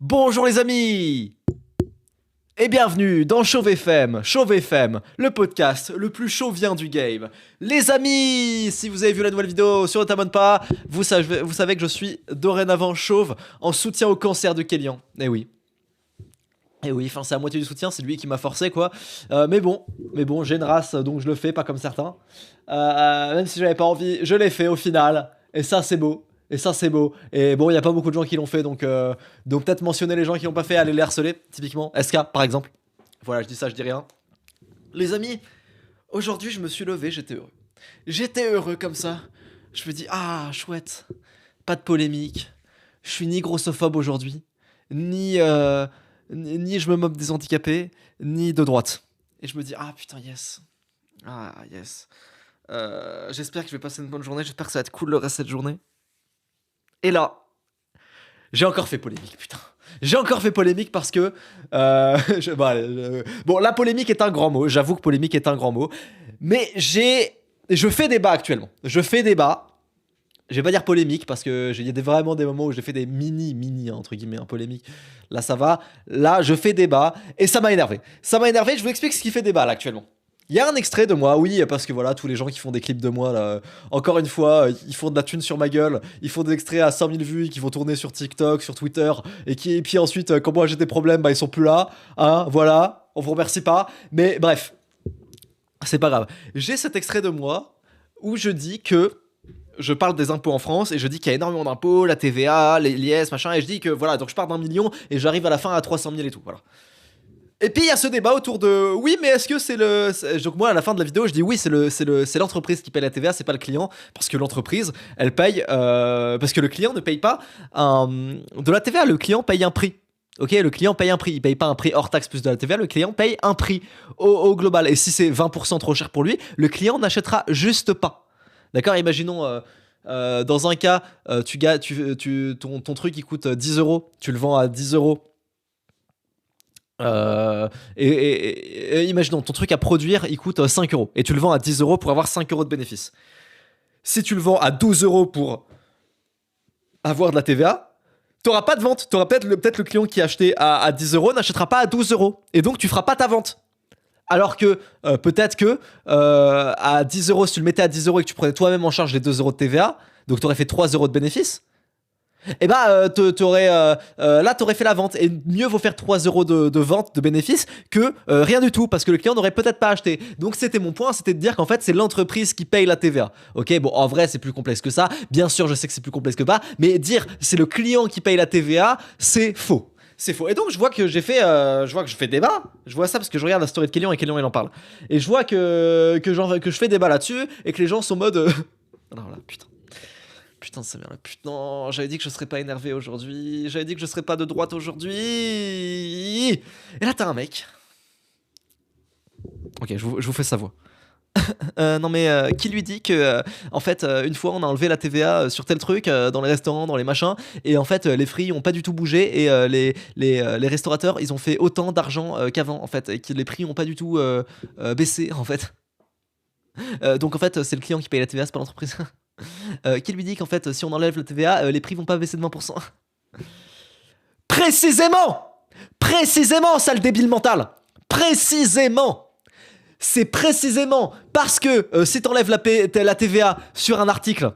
Bonjour les amis et bienvenue dans Chauve FM, le podcast le plus chauvien du game. Les amis, si vous avez vu la nouvelle vidéo sur Ne t'abonne pas, vous savez que je suis dorénavant chauve en soutien au cancer de Kélian. Et oui, enfin c'est à moitié du soutien, c'est lui qui m'a forcé quoi. Mais bon, j'ai une race donc je le fais, pas comme certains. Même si j'avais pas envie, je l'ai fait au final. Et ça c'est beau. Et bon, il n'y a pas beaucoup de gens qui l'ont fait, donc peut-être mentionner les gens qui l'ont pas fait, aller les harceler, typiquement. SK, par exemple. Voilà, je dis ça, je dis rien. Les amis, aujourd'hui, je me suis levé, j'étais heureux. J'étais heureux comme ça. Je me dis, ah, chouette. Pas de polémique. Je suis ni grossophobe aujourd'hui, ni je me moque des handicapés, ni de droite. Et je me dis, ah putain, yes. Ah, yes. J'espère que je vais passer une bonne journée, j'espère que ça va être cool le reste de cette journée. Et là, j'ai encore fait polémique, putain. J'ai encore fait polémique parce que... bon, la polémique est un grand mot. J'avoue que polémique est un grand mot. Mais je fais débat actuellement. Je fais débat. Je vais pas dire polémique parce que il y a vraiment des moments où j'ai fait des mini, entre guillemets, polémique. Là, ça va. Là, je fais débat. Et ça m'a énervé. Je vous explique ce qui fait débat, là, actuellement. Il y a un extrait de moi, oui, parce que voilà, tous les gens qui font des clips de moi, là, encore une fois, ils font de la thune sur ma gueule, ils font des extraits à 100 000 vues, qui vont tourner sur TikTok, sur Twitter, et puis ensuite, quand moi j'ai des problèmes, ils sont plus là, hein, voilà, on vous remercie pas, mais bref, c'est pas grave. J'ai cet extrait de moi où je dis que je parle des impôts en France et je dis qu'il y a énormément d'impôts, la TVA, l'IS, machin, et je dis que voilà, donc je pars d'1 million et j'arrive à la fin à 300 000 et tout, voilà. Et puis il y a ce débat autour de oui, mais est-ce que c'est le. Donc moi à la fin de la vidéo je dis oui, c'est l'entreprise qui paye la TVA, c'est pas le client, parce que l'entreprise elle paye parce que le client ne paye pas de la TVA, le client paye un prix. Ok, le client paye un prix, il paye pas un prix hors taxe plus de la TVA, le client paye un prix au global. Et si c'est 20% trop cher pour lui, le client n'achètera juste pas. D'accord, imaginons. Dans un cas, ton truc il coûte 10 euros, tu le vends à 10 euros. Et imaginons, ton truc à produire il coûte 5 euros et tu le vends à 10 euros pour avoir 5 euros de bénéfice. Si tu le vends à 12 euros pour avoir de la TVA, t'auras pas de vente. T'auras peut-être le client qui a acheté à 10 euros n'achètera pas à 12 euros et donc tu feras pas ta vente. Alors que peut-être que à 10 euros, si tu le mettais à 10 euros et que tu prenais toi-même en charge les 2 euros de TVA, donc t'aurais fait 3 euros de bénéfice. Et là t'aurais fait la vente, et mieux vaut faire 3 euros de vente de bénéfice que rien du tout, parce que le client n'aurait peut-être pas acheté. Donc c'était mon point, c'était de dire qu'en fait c'est l'entreprise qui paye la TVA. Ok, bon, en vrai c'est plus complexe que ça, bien sûr je sais que c'est plus complexe que pas, mais dire c'est le client qui paye la TVA, c'est faux. C'est faux. Et donc je vois que je fais débat. Je vois ça parce que je regarde la story de Kélian et Kélian il en parle. Et je vois que je fais débat là-dessus et que les gens sont en mode alors là, putain de sa mère, là, putain, j'avais dit que je serais pas énervé aujourd'hui, j'avais dit que je serais pas de droite aujourd'hui. Et là t'as un mec. Ok, je vous fais sa voix. Non mais qui lui dit que en fait une fois on a enlevé la TVA sur tel truc dans les restaurants, dans les machins, et en fait les prix ont pas du tout bougé, et les restaurateurs ils ont fait autant d'argent qu'avant en fait, et que les prix ont pas du tout baissé en fait. Donc en fait c'est le client qui paye la TVA, c'est pas l'entreprise. Qui lui dit qu'en fait si on enlève la TVA les prix vont pas baisser de 20%. Précisément, sale débile mental. C'est précisément parce que si t'enlèves la TVA sur un article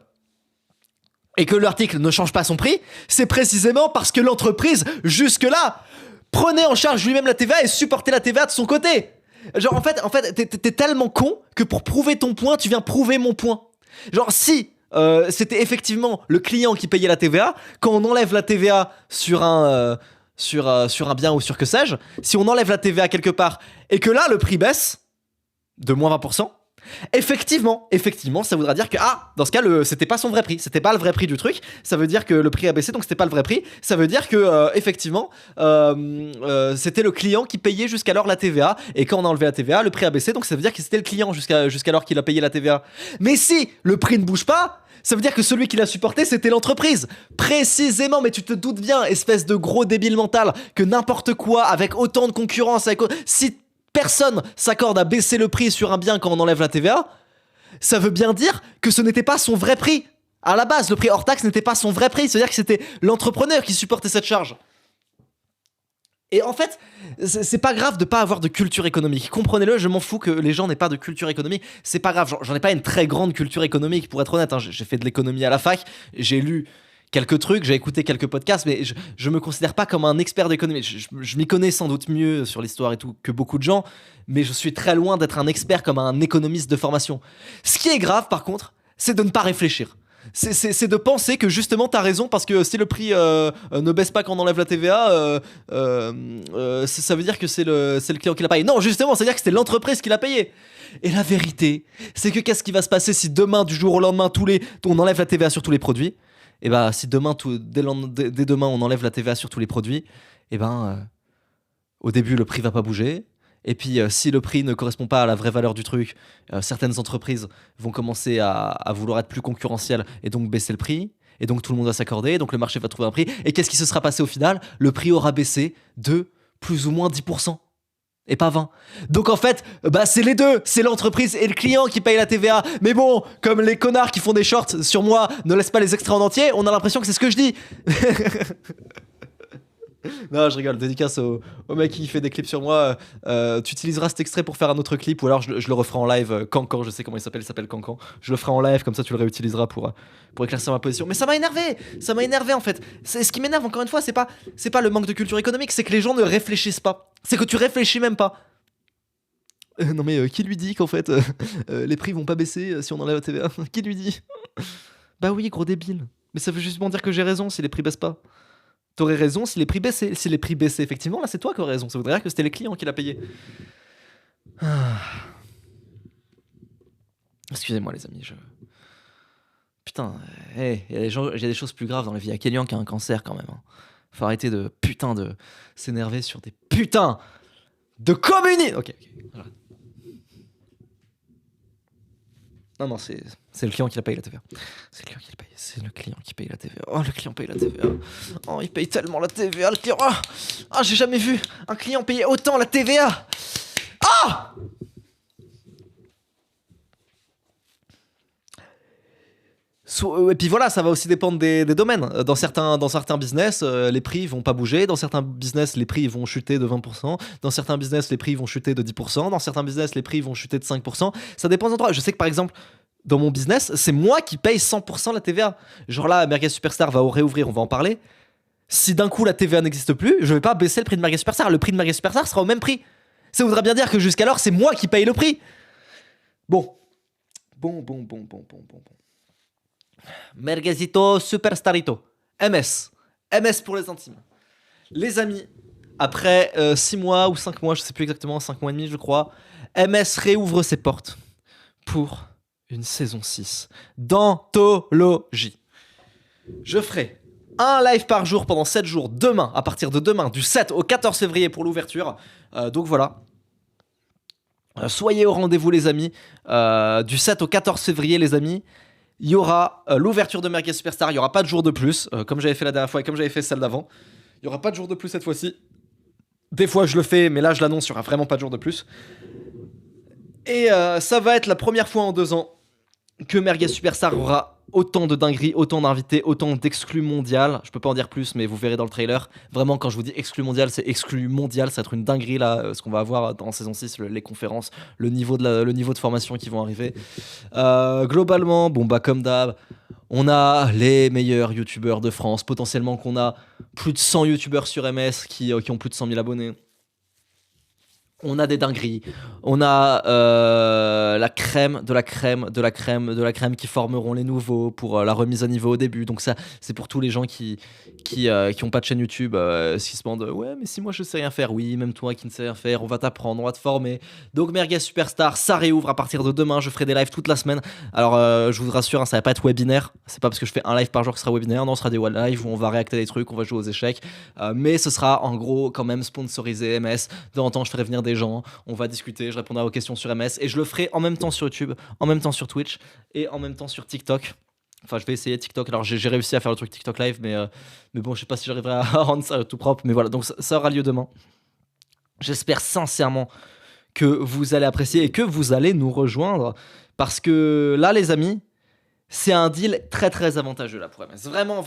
et que l'article ne change pas son prix, c'est précisément parce que l'entreprise jusque-là prenait en charge lui-même la TVA et supportait la TVA de son côté. Genre en fait t'es tellement con que pour prouver ton point tu viens prouver mon point. Genre si c'était effectivement le client qui payait la TVA, quand on enlève la TVA sur un bien ou sur que sais-je, si on enlève la TVA quelque part et que là le prix baisse de moins 20%, effectivement ça voudra dire que dans ce cas c'était pas son vrai prix, c'était pas le vrai prix du truc, ça veut dire que le prix a baissé donc c'était pas le vrai prix, ça veut dire que effectivement c'était le client qui payait jusqu'alors la TVA, et quand on a enlevé la TVA le prix a baissé, donc ça veut dire que c'était le client jusqu'alors qu'il a payé la TVA. Mais si le prix ne bouge pas, ça veut dire que celui qui l'a supporté c'était l'entreprise. Précisément, mais tu te doutes bien, espèce de gros débile mental, que n'importe quoi avec autant de concurrence, si personne s'accorde à baisser le prix sur un bien quand on enlève la TVA, ça veut bien dire que ce n'était pas son vrai prix. À la base, le prix hors taxe n'était pas son vrai prix, c'est-à-dire que c'était l'entrepreneur qui supportait cette charge. Et en fait, c'est pas grave de pas avoir de culture économique. Comprenez-le, je m'en fous que les gens n'aient pas de culture économique. C'est pas grave, j'en ai pas une très grande culture économique, pour être honnête. Hein. J'ai fait de l'économie à la fac, j'ai lu quelques trucs, j'ai écouté quelques podcasts, mais je me considère pas comme un expert d'économie. Je m'y connais sans doute mieux sur l'histoire et tout que beaucoup de gens, mais je suis très loin d'être un expert comme un économiste de formation. Ce qui est grave, par contre, c'est de ne pas réfléchir. C'est de penser que justement t'as raison parce que si le prix ne baisse pas quand on enlève la TVA, ça veut dire que c'est le client qui l'a payé. Non, justement, ça veut dire que c'était l'entreprise qui l'a payé. Et la vérité, c'est que qu'est-ce qui va se passer si demain, du jour au lendemain, on enlève la TVA sur tous les produits? Et bah, si demain, dès demain, on enlève la TVA sur tous les produits, et ben, au début, le prix va pas bouger. Et puis, si le prix ne correspond pas à la vraie valeur du truc, certaines entreprises vont commencer à vouloir être plus concurrentielles et donc baisser le prix. Et donc, tout le monde va s'accorder. Donc, le marché va trouver un prix. Et qu'est-ce qui se sera passé au final? Le prix aura baissé de plus ou moins 10%. Et pas 20. Donc en fait, bah c'est les deux, c'est l'entreprise et le client qui paye la TVA. Mais bon, comme les connards qui font des shorts sur moi ne laissent pas les extraits en entier, on a l'impression que c'est ce que je dis. Non, je rigole, dédicace au mec qui fait des clips sur moi. Tu utiliseras cet extrait pour faire un autre clip ou alors je le referai en live. Cancan, je sais comment il s'appelle Cancan. Je le ferai en live, comme ça tu le réutiliseras pour éclaircir ma position. Mais ça m'a énervé en fait. Ce qui m'énerve encore une fois, c'est pas le manque de culture économique, c'est que les gens ne réfléchissent pas. C'est que tu réfléchis même pas. Non mais qui lui dit qu'en fait les prix vont pas baisser si on enlève la TVA? Qui lui dit? Bah oui, gros débile. Mais ça veut justement dire que j'ai raison si les prix baissent pas. T'aurais raison si les prix baissaient. Si les prix baissaient, effectivement, là c'est toi qui aurais raison. Ça voudrait dire que c'était les clients qui l'a payé. Excusez-moi les amis, putain, il y a des choses plus graves dans la vie. Il y a Kélian qui a un cancer quand même. Hein. Faut arrêter de s'énerver sur des putains de communistes. Ok, voilà. Non, c'est le client qui la paye la TVA. C'est le client qui la paye. C'est le client qui paye la TVA. Oh, le client paye la TVA. Oh, il paye tellement la TVA, le client. Ah, j'ai jamais vu un client payer autant la TVA. Ah! Et puis voilà, ça va aussi dépendre des domaines. Dans certains business, les prix vont pas bouger. Dans certains business, les prix vont chuter de 20%. Dans certains business, les prix vont chuter de 10%. Dans certains business, les prix vont chuter de 5%. Ça dépend des endroits. Je sais que par exemple, dans mon business, c'est moi qui paye 100% la TVA. Genre là, Merguez Superstar va réouvrir, on va en parler. Si d'un coup la TVA n'existe plus, je vais pas baisser le prix de Merguez Superstar. Le prix de Merguez Superstar sera au même prix. Ça voudra bien dire que jusqu'alors, c'est moi qui paye le prix. Bon. Merguezito Superstarito. MS pour les intimes. Les amis, après 6 mois ou 5 mois, je sais plus exactement, 5 mois et demi je crois, MS réouvre ses portes pour une saison 6 d'anthologie. Je ferai un live par jour pendant 7 jours demain, à partir de demain, du 7 au 14 février pour l'ouverture. Donc voilà. Soyez au rendez-vous les amis. Du 7 au 14 février les amis. Il y aura l'ouverture de Merguez Superstar, il n'y aura pas de jour de plus, comme j'avais fait la dernière fois et comme j'avais fait celle d'avant. Il n'y aura pas de jour de plus cette fois-ci. Des fois je le fais, mais là je l'annonce, il n'y aura vraiment pas de jour de plus. Et ça va être la première fois en 2 ans que Merguez Superstar aura autant de dingueries, autant d'invités, autant d'exclus mondial. Je peux pas en dire plus, mais vous verrez dans le trailer. Vraiment, quand je vous dis exclus mondial, c'est exclus mondial. Ça va être une dinguerie là, ce qu'on va avoir dans saison 6, les conférences, le niveau de formation qui vont arriver. Globalement, bon bah comme d'hab, on a les meilleurs youtubeurs de France. Potentiellement qu'on a plus de 100 youtubeurs sur MS qui ont plus de 100 000 abonnés. On a des dingueries, on a la crème de la crème qui formeront les nouveaux pour la remise à niveau au début. Donc ça, c'est pour tous les gens qui ont pas de chaîne YouTube, qui se demandent ouais mais si moi je sais rien faire, oui même toi qui ne sais rien faire, on va t'apprendre, on va te former. Donc Merguez Superstar, ça réouvre à partir de demain. Je ferai des lives toute la semaine. Alors je vous rassure, hein, ça va pas être webinaire. C'est pas parce que je fais un live par jour que ce sera webinaire. Non, ce sera des lives où on va réacter des trucs, on va jouer aux échecs. Mais ce sera en gros quand même sponsorisé MS. De temps en temps, je ferai venir des gens, on va discuter, je répondrai aux questions sur MS et je le ferai en même temps sur YouTube, en même temps sur Twitch et en même temps sur TikTok. Enfin, je vais essayer TikTok. Alors, j'ai réussi à faire le truc TikTok live, mais bon, je sais pas si j'arriverai à rendre ça tout propre. Mais voilà, donc ça aura lieu demain. J'espère sincèrement que vous allez apprécier et que vous allez nous rejoindre parce que là, les amis, c'est un deal très très avantageux là pour MS. Vraiment.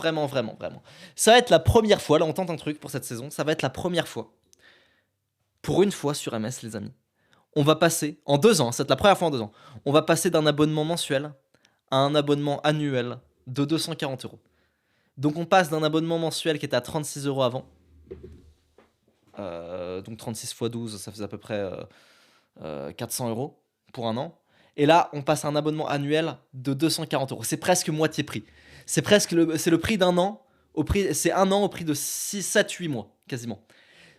Ça va être la première fois. Là, on tente un truc pour cette saison. Ça va être la première fois pour une fois sur MS, les amis, on va passer, en 2 ans, c'est la première fois en 2 ans, on va passer d'un abonnement mensuel à un abonnement annuel de 240 €. Donc on passe d'un abonnement mensuel qui était à 36 € avant, donc 36 x 12, ça faisait à peu près 400 € pour un an. Et là, on passe à un abonnement annuel de 240 €. C'est presque moitié prix. C'est le prix d'un an, c'est un an au prix de 6, 7, 8 mois, quasiment.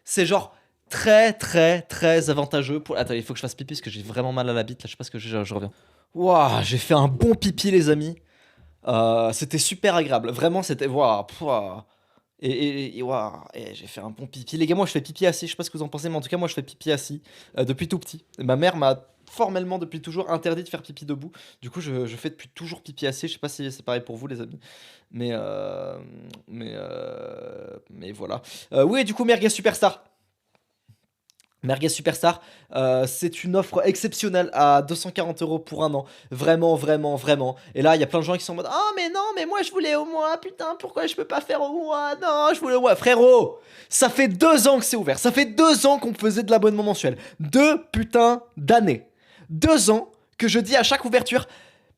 C'est genre très, très, très avantageux pour. Attends, il faut que je fasse pipi parce que j'ai vraiment mal à la bite. Là, je sais pas ce que j'ai, je reviens. Waouh, j'ai fait un bon pipi, les amis. C'était super agréable. Vraiment, c'était. Waouh, pouah. Et waouh, j'ai fait un bon pipi. Les gars, moi je fais pipi assis. Je sais pas ce que vous en pensez, mais en tout cas, moi je fais pipi assis depuis tout petit. Et ma mère m'a formellement depuis toujours interdit de faire pipi debout. Du coup, je fais depuis toujours pipi assis. Je sais pas si c'est pareil pour vous, les amis. Mais, mais voilà. Oui, du coup, Merguez Superstar. Merguez Superstar, c'est une offre exceptionnelle à 240 € pour un an. Vraiment, vraiment, vraiment. Et là, il y a plein de gens qui sont en mode ah, mais non, mais moi je voulais au mois. Putain, pourquoi je peux pas faire au mois? Non, je voulais au mois. Frérot, ça fait 2 ans que c'est ouvert. Ça fait 2 ans qu'on faisait de l'abonnement mensuel. 2 putains d'années. 2 ans que je dis à chaque ouverture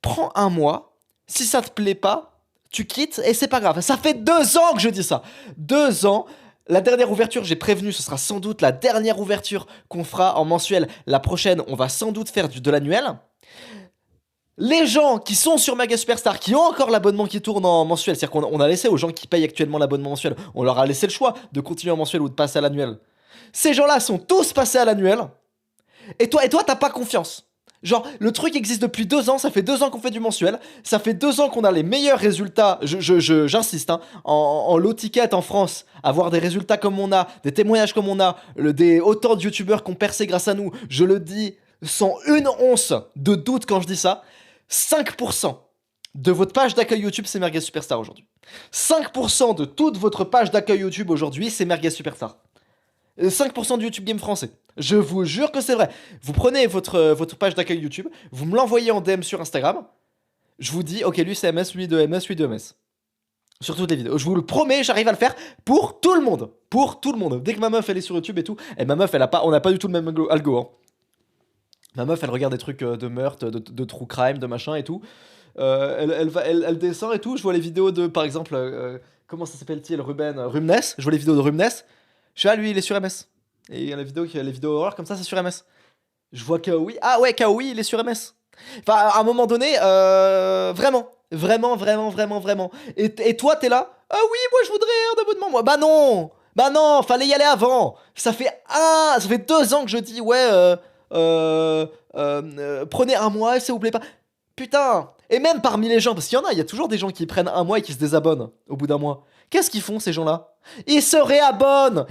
prends un mois. Si ça te plaît pas, tu quittes et c'est pas grave. Ça fait 2 ans que je dis ça. 2 ans. La dernière ouverture, j'ai prévenu, ce sera sans doute la dernière ouverture qu'on fera en mensuel. La prochaine, on va sans doute faire de l'annuel. Les gens qui sont sur Merguez Superstar, qui ont encore l'abonnement qui tourne en mensuel, c'est-à-dire qu'on a laissé aux gens qui payent actuellement l'abonnement mensuel, on leur a laissé le choix de continuer en mensuel ou de passer à l'annuel. Ces gens-là sont tous passés à l'annuel. Et toi, t'as pas confiance. Genre, le truc existe depuis 2 ans, ça fait 2 ans qu'on fait du mensuel, ça fait 2 ans qu'on a les meilleurs résultats, j'insiste, hein, en low ticket en France, avoir des résultats comme on a, des témoignages comme on a, autant de youtubeurs qui ont percé grâce à nous, je le dis sans une once de doute quand je dis ça, 5% de votre page d'accueil YouTube, c'est Merguez Superstar aujourd'hui. 5% de toute votre page d'accueil YouTube aujourd'hui, c'est Merguez Superstar. 5% du YouTube Game français. Je vous jure que c'est vrai. Vous prenez votre page d'accueil YouTube, vous me l'envoyez en DM sur Instagram. Je vous dis, ok, lui c'est MS, lui de MS, lui de MS. Sur toutes les vidéos. Je vous le promets, j'arrive à le faire pour tout le monde. Pour tout le monde. Dès que ma meuf elle est sur YouTube et tout, et ma meuf on n'a pas du tout le même algo. Hein. Ma meuf elle regarde des trucs de meurtre, de true crime, de machin et tout. Elle descend et tout. Je vois les vidéos de, par exemple, comment ça s'appelle-t-il, Rumnes. Je vois les vidéos de Rumnes. Je suis là, lui, il est sur MS. Et il y a les vidéos horreur comme ça, c'est sur MS. Je vois Kaoui. Ah ouais, Kaoui, il est sur MS. Enfin, à un moment donné, vraiment. Vraiment, vraiment, vraiment, vraiment. Et toi, t'es là? Ah oui, moi, je voudrais un abonnement, moi. Bah non, fallait y aller avant. Ça fait 2 ans que je dis, ouais, prenez un mois, s'il vous plaît pas. Putain. Et même parmi les gens, parce qu'il y a toujours des gens qui prennent un mois et qui se désabonnent au bout d'un mois. Qu'est-ce qu'ils font, ces gens-là? Ils se réabonnent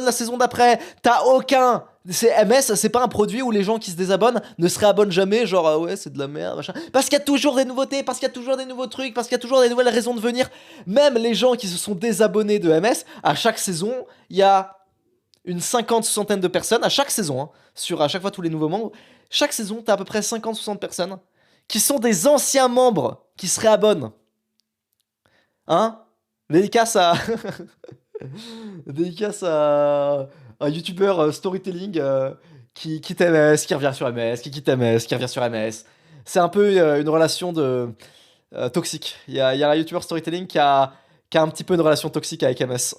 la saison d'après. T'as aucun... MS, c'est pas un produit où les gens qui se désabonnent ne se réabonnent jamais, genre ah ouais, c'est de la merde, machin. Parce qu'il y a toujours des nouveautés, parce qu'il y a toujours des nouveaux trucs, parce qu'il y a toujours des nouvelles raisons de venir. Même les gens qui se sont désabonnés de MS, à chaque saison, il y a une 50-60aine de personnes, à chaque saison, hein, à chaque fois tous les nouveaux membres. Chaque saison, t'as à peu près 50-60 personnes qui sont des anciens membres qui se réabonnent. Hein? Dédicace à... Dédicace à un youtubeur storytelling qui quitte MS, qui revient sur MS, qui quitte MS, qui revient sur MS. C'est un peu une relation toxique. Il y a un youtubeur storytelling qui a un petit peu une relation toxique avec MS.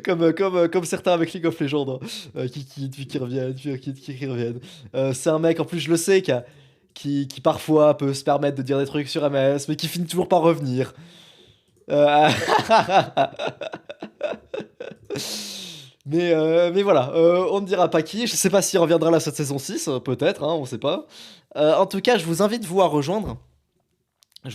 Comme certains avec League of Legends, hein, qui reviennent, qui reviennent. C'est un mec, en plus je le sais, qui parfois peut se permettre de dire des trucs sur MS, mais qui finit toujours par revenir. Mais voilà, on ne dira pas qui. Je sais pas s'il reviendra là cette saison 6, peut-être, hein, on sait pas. En tout cas, je vous invite vous à rejoindre. Ce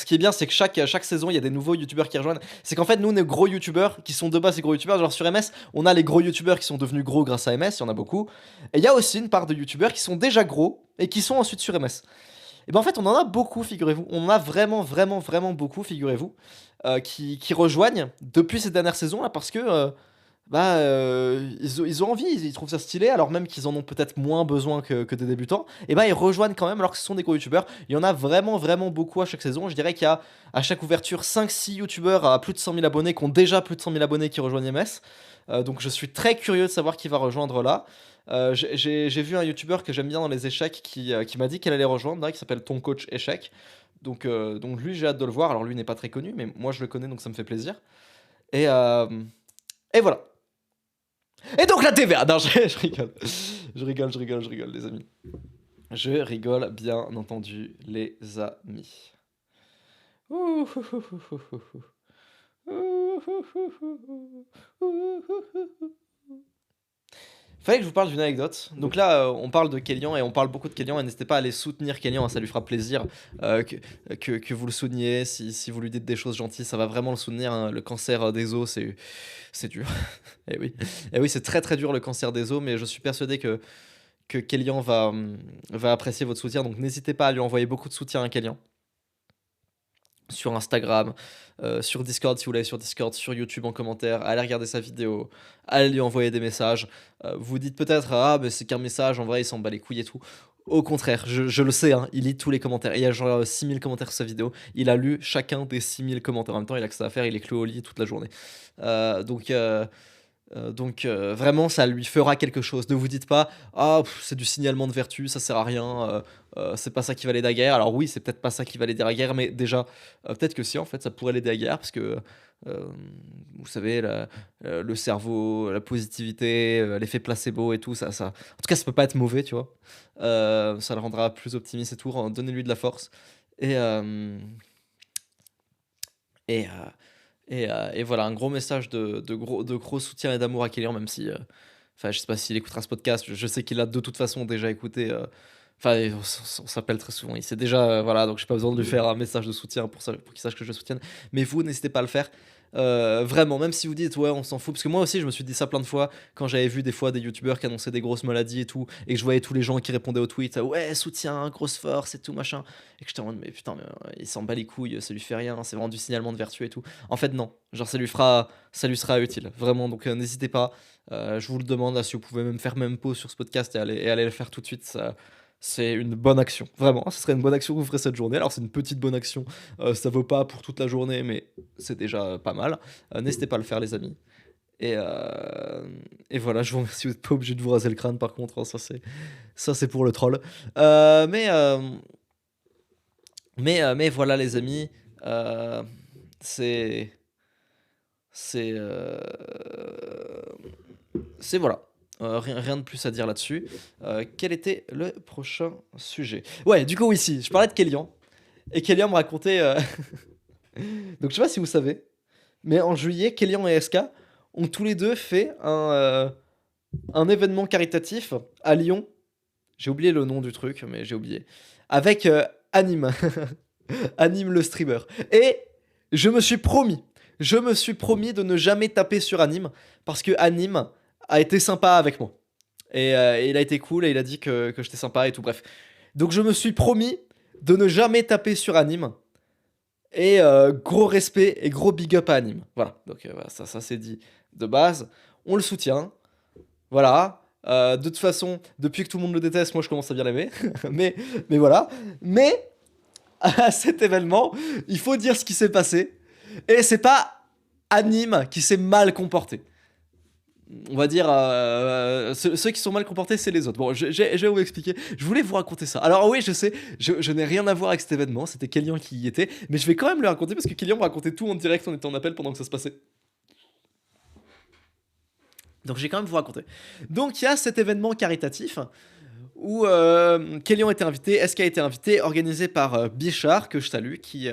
qui est bien, c'est que chaque saison, il y a des nouveaux youtubeurs qui rejoignent. C'est qu'en fait, nous, on est gros youtubeurs qui sont de base des gros youtubeurs. Genre sur MS, on a les gros youtubeurs qui sont devenus gros grâce à MS, il y en a beaucoup. Et il y a aussi une part de youtubeurs qui sont déjà gros et qui sont ensuite sur MS. Et ben en fait, on en a beaucoup, figurez-vous. On en a vraiment, vraiment, vraiment beaucoup, figurez-vous, qui rejoignent depuis ces dernières saisons là parce que bah, ils ont envie, ils trouvent ça stylé, alors même qu'ils en ont peut-être moins besoin que des débutants, et bah, ils rejoignent quand même alors que ce sont des gros youtubeurs. Il y en a vraiment, vraiment beaucoup à chaque saison. Je dirais qu'il y a à chaque ouverture 5-6 youtubeurs à plus de 100 000 abonnés qui ont déjà plus de 100 000 abonnés qui rejoignent MS. Donc je suis très curieux de savoir qui va rejoindre là. J'ai vu un youtubeur que j'aime bien dans les échecs qui m'a dit qu'elle allait rejoindre, là, qui s'appelle Ton Coach Échec. Donc lui, j'ai hâte de le voir. Alors lui n'est pas très connu, mais moi je le connais, donc ça me fait plaisir. Et, euh, et voilà. Et donc la TVA, non, je rigole. Je rigole, les amis. Je rigole, bien entendu, les amis. Ouh, ouh, ouh, ouh, ouh, ouh. Ouh, ouh, ouh, ouh, ouh, ouh, ouh. Fallait que je vous parle d'une anecdote. Donc là, on parle de Kélian et on parle beaucoup de Kélian. Et n'hésitez pas à aller soutenir Kélian, hein, ça lui fera plaisir que vous le souteniez. Si vous lui dites des choses gentilles, ça va vraiment le soutenir, hein. Le cancer des os, c'est dur. Et oui, et oui, c'est très très dur le cancer des os, mais je suis persuadé que Kélian va apprécier votre soutien. Donc n'hésitez pas à lui envoyer beaucoup de soutien à Kélian. Sur Instagram, sur Discord si vous l'avez sur Discord, sur YouTube en commentaire, allez regarder sa vidéo, allez lui envoyer des messages. Vous dites peut-être ah mais c'est qu'un message, en vrai il s'en bat les couilles et tout. Au contraire, je le sais, hein, il lit tous les commentaires. Il y a genre 6000 commentaires sur sa vidéo. Il a lu chacun des 6000 commentaires. En même temps, il a que ça à faire, il est cloué au lit toute la journée. Donc vraiment, ça lui fera quelque chose. Ne vous dites pas, ah, c'est du signalement de vertu, ça sert à rien, c'est pas ça qui va l'aider à la guerre. Alors oui, c'est peut-être pas ça qui va l'aider à la guerre, mais déjà, peut-être que si, en fait, ça pourrait l'aider à la guerre, parce que, euh, vous savez, le cerveau, la positivité, l'effet placebo et tout, en tout cas, ça peut pas être mauvais, tu vois. Ça le rendra plus optimiste et tout. Donnez-lui de la force. Et, euh, et, euh, et voilà, un gros message de gros soutien et d'amour à Kélian, même si, enfin, je sais pas s'il écoutera ce podcast, je sais qu'il a de toute façon déjà écouté. Enfin, on s'appelle très souvent, il sait déjà, voilà, donc j'ai pas besoin de lui faire un message de soutien pour qu'il sache que je le soutienne. Mais vous, n'hésitez pas à le faire. Vraiment, même si vous dites, ouais, on s'en fout, parce que moi aussi, je me suis dit ça plein de fois quand j'avais vu des fois des youtubeurs qui annonçaient des grosses maladies et tout, et que je voyais tous les gens qui répondaient aux tweets, ouais, soutien, grosse force et tout, machin. Et que j'étais en mode, mais putain, mais, il s'en bat les couilles, ça lui fait rien, c'est vraiment du signalement de vertu et tout. En fait, non. Genre, ça lui sera utile. Vraiment. Donc, n'hésitez pas. Je vous le demande, là, si vous pouvez même faire même pause sur ce podcast et aller le faire tout de suite. C'est une bonne action. Vraiment. Ce serait une bonne action que vous ferez cette journée. Alors, c'est une petite bonne action. Ça vaut pas pour toute la journée, mais c'est déjà pas mal. N'hésitez pas à le faire, les amis. Et, euh, et voilà, je vous remercie. Vous n'êtes pas obligé de vous raser le crâne, par contre, hein. Ça, c'est pour le troll. Mais voilà, les amis. euh, c'est. C'est. C'est voilà. Rien de plus à dire là-dessus. Quel était le prochain sujet? Ouais, du coup, ici, je parlais de Kélian. Et Kélian me racontait. Donc, je sais pas si vous savez, mais en juillet, Kélian et SK ont tous les deux fait un événement caritatif à Lyon. J'ai oublié le nom du truc, mais j'ai oublié. Avec Anime. Anime le streamer. Et je me suis promis de ne jamais taper sur Anime parce que Anime a été sympa avec moi. Et il a été cool et il a dit que j'étais sympa et tout, bref. Donc je me suis promis de ne jamais taper sur Anime. Et gros respect et gros big up à Anime. Voilà, donc voilà, ça c'est dit de base. On le soutient. Voilà. De toute façon, depuis que tout le monde le déteste, moi je commence à bien l'aimer. mais voilà. Mais à cet événement, il faut dire ce qui s'est passé. Et c'est pas Anime qui s'est mal comporté. On va dire, ceux qui sont mal comportés, c'est les autres. Bon, je vais vous expliquer. Je voulais vous raconter ça. Alors oui, je sais, je n'ai rien à voir avec cet événement. C'était Kélian qui y était. Mais je vais quand même le raconter parce que Kélian me racontait tout en direct. On était en appel pendant que ça se passait. Donc j'ai quand même vous raconter. Donc il y a cet événement caritatif où Kélian était invité, SK a été invité, organisé par Bichard, que je salue, qui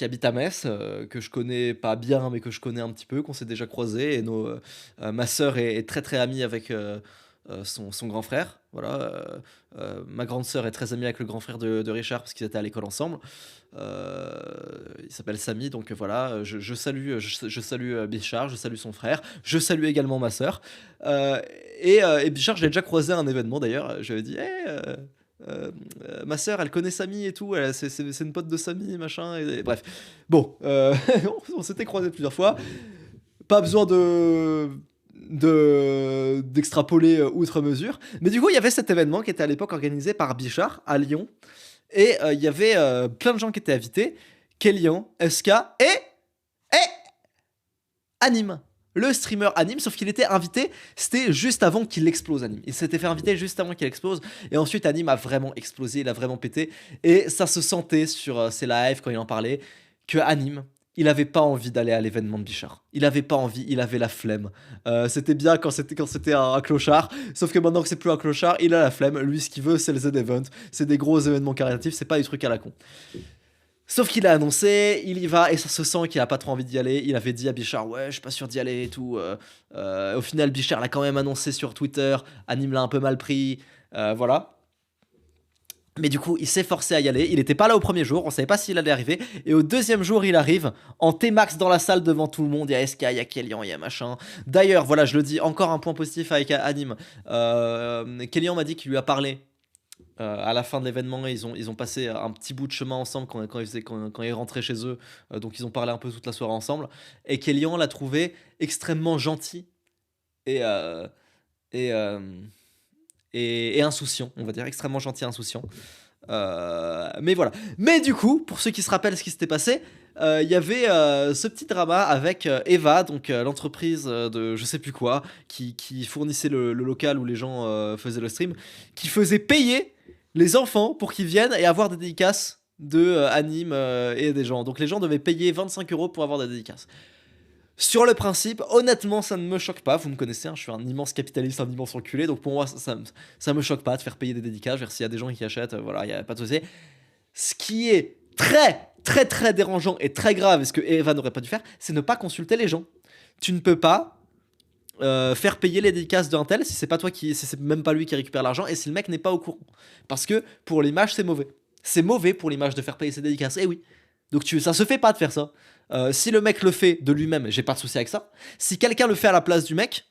habite à Metz, que je connais pas bien, mais que je connais un petit peu, qu'on s'est déjà croisés. Et ma sœur est très très amie avec son grand frère. Voilà, ma grande sœur est très amie avec le grand frère de Richard parce qu'ils étaient à l'école ensemble. Il s'appelle Samy, donc voilà, je salue Bichard, je salue son frère, je salue également ma sœur. Et Bichard, je l'ai déjà croisé à un événement d'ailleurs. Je lui ai dit, hey, ma sœur, elle connaît Samy et tout, c'est une pote de Samy, machin. Et bref, bon, on s'était croisés plusieurs fois. Pas besoin d'extrapoler outre mesure. Mais du coup, il y avait cet événement qui était à l'époque organisé par Bichard à Lyon. Et il y avait plein de gens qui étaient invités. Kélian, SK et Anime. Le streamer Anime, sauf qu'il était invité, c'était juste avant qu'il explose Anime. Il s'était fait inviter juste avant qu'il explose. Et ensuite Anime a vraiment explosé, il a vraiment pété. Et ça se sentait sur ses lives quand il en parlait, que Anime, il avait pas envie d'aller à l'événement de Bichard. Il avait pas envie, il avait la flemme. C'était bien quand c'était un clochard, sauf que maintenant que c'est plus un clochard, il a la flemme. Lui, ce qu'il veut, c'est le Z-Event. C'est des gros événements caritatifs, c'est pas des trucs à la con. Sauf qu'il a annoncé, il y va et ça se sent qu'il a pas trop envie d'y aller. Il avait dit à Bichard, ouais, je suis pas sûr d'y aller et tout. Au final, Bichard l'a quand même annoncé sur Twitter. Anime l'a un peu mal pris. Voilà. Mais du coup, il s'est forcé à y aller. Il était pas là au premier jour, on savait pas s'il allait arriver. Et au deuxième jour, il arrive en T-Max dans la salle devant tout le monde. Il y a SK, il y a Kélian, il y a machin. D'ailleurs, voilà, je le dis, encore un point positif avec Anime. Kélian m'a dit qu'il lui a parlé. À la fin de l'événement, ils ont passé un petit bout de chemin ensemble quand ils rentraient chez eux. Donc ils ont parlé un peu toute la soirée ensemble. Et Kélian l'a trouvé extrêmement gentil et, euh, et, euh, et insouciant, on va dire. Extrêmement gentil et insouciant. Mais voilà. Mais du coup, pour ceux qui se rappellent ce qui s'était passé, il y avait ce petit drama avec Eva, donc l'entreprise de je sais plus quoi, qui fournissait le local où les gens faisaient le stream, qui faisait payer les enfants pour qu'ils viennent et avoir des dédicaces de Anime et des gens. Donc les gens devaient payer 25 € pour avoir des dédicaces. Sur le principe, honnêtement, ça ne me choque pas. Vous me connaissez, hein, je suis un immense capitaliste, un immense enculé. Donc pour moi, ça me choque pas de faire payer des dédicaces. Je veux dire, s'il y a des gens qui achètent, voilà, il n'y a pas de souci. Ce qui est très, très, très dérangeant et très grave, et ce que Eva n'aurait pas dû faire, c'est ne pas consulter les gens. Tu ne peux pas faire payer les dédicaces d'un tel si c'est pas toi si c'est même pas lui qui récupère l'argent et si le mec n'est pas au courant. Parce que pour l'image, c'est mauvais. C'est mauvais pour l'image de faire payer ses dédicaces. Eh oui. Donc ça se fait pas de faire ça. Si le mec le fait de lui-même, j'ai pas de souci avec ça. Si quelqu'un le fait à la place du mec,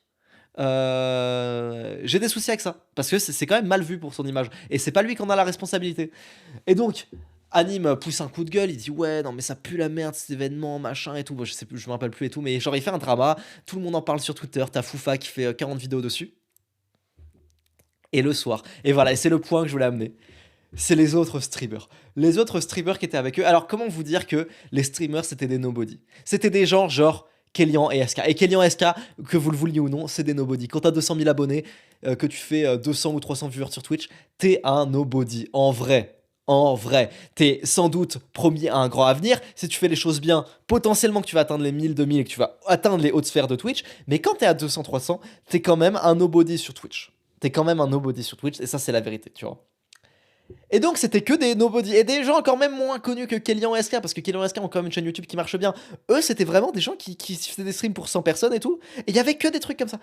j'ai des soucis avec ça. Parce que c'est quand même mal vu pour son image. Et c'est pas lui qui en a la responsabilité. Et donc, Anime pousse un coup de gueule, il dit ouais non mais ça pue la merde cet événement machin et tout, bon, je sais plus, je me rappelle plus et tout, mais genre il fait un drama, tout le monde en parle sur Twitter, t'as Foufa qui fait 40 vidéos dessus. Et le soir, et voilà, et c'est le point que je voulais amener, c'est les autres streamers. Les autres streamers qui étaient avec eux. Alors comment vous dire que les streamers c'était des nobody? C'était des gens genre Kélian et SK. Et Kélian et SK, que vous le vouliez ou non, c'est des nobody. Quand t'as 200 000 abonnés, que tu fais 200 ou 300 viewers sur Twitch, t'es un nobody. En vrai. En vrai, t'es sans doute promis à un grand avenir. Si tu fais les choses bien, potentiellement que tu vas atteindre les 1000, 2000 et que tu vas atteindre les hautes sphères de Twitch. Mais quand t'es à 200, 300, t'es quand même un nobody sur Twitch. T'es quand même un nobody sur Twitch et ça, c'est la vérité, tu vois. Et donc, c'était que des nobody et des gens quand même moins connus que Kélian et SK parce que Kélian et SK ont quand même une chaîne YouTube qui marche bien. Eux, c'était vraiment des gens qui faisaient des streams pour 100 personnes et tout. Et il y avait que des trucs comme ça.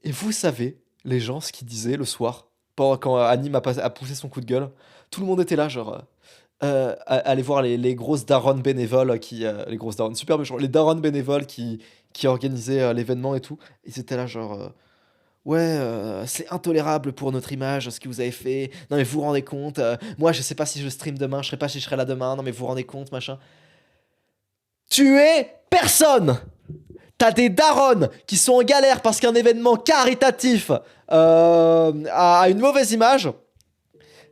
Et vous savez, les gens, ce qu'ils disaient le soir, quand Anime a poussé son coup de gueule, tout le monde était là, genre, aller voir les grosses darons bénévoles les grosses darons, super méchants, les darons bénévoles qui organisaient l'événement et tout. Ils étaient là, genre, ouais, c'est intolérable pour notre image ce que vous avez fait. Non, mais vous vous rendez compte, moi, je sais pas si je stream demain, je sais pas si je serai là demain. Non, mais vous vous rendez compte, machin. Tu es personne! T'as des darons qui sont en galère parce qu'un événement caritatif a une mauvaise image.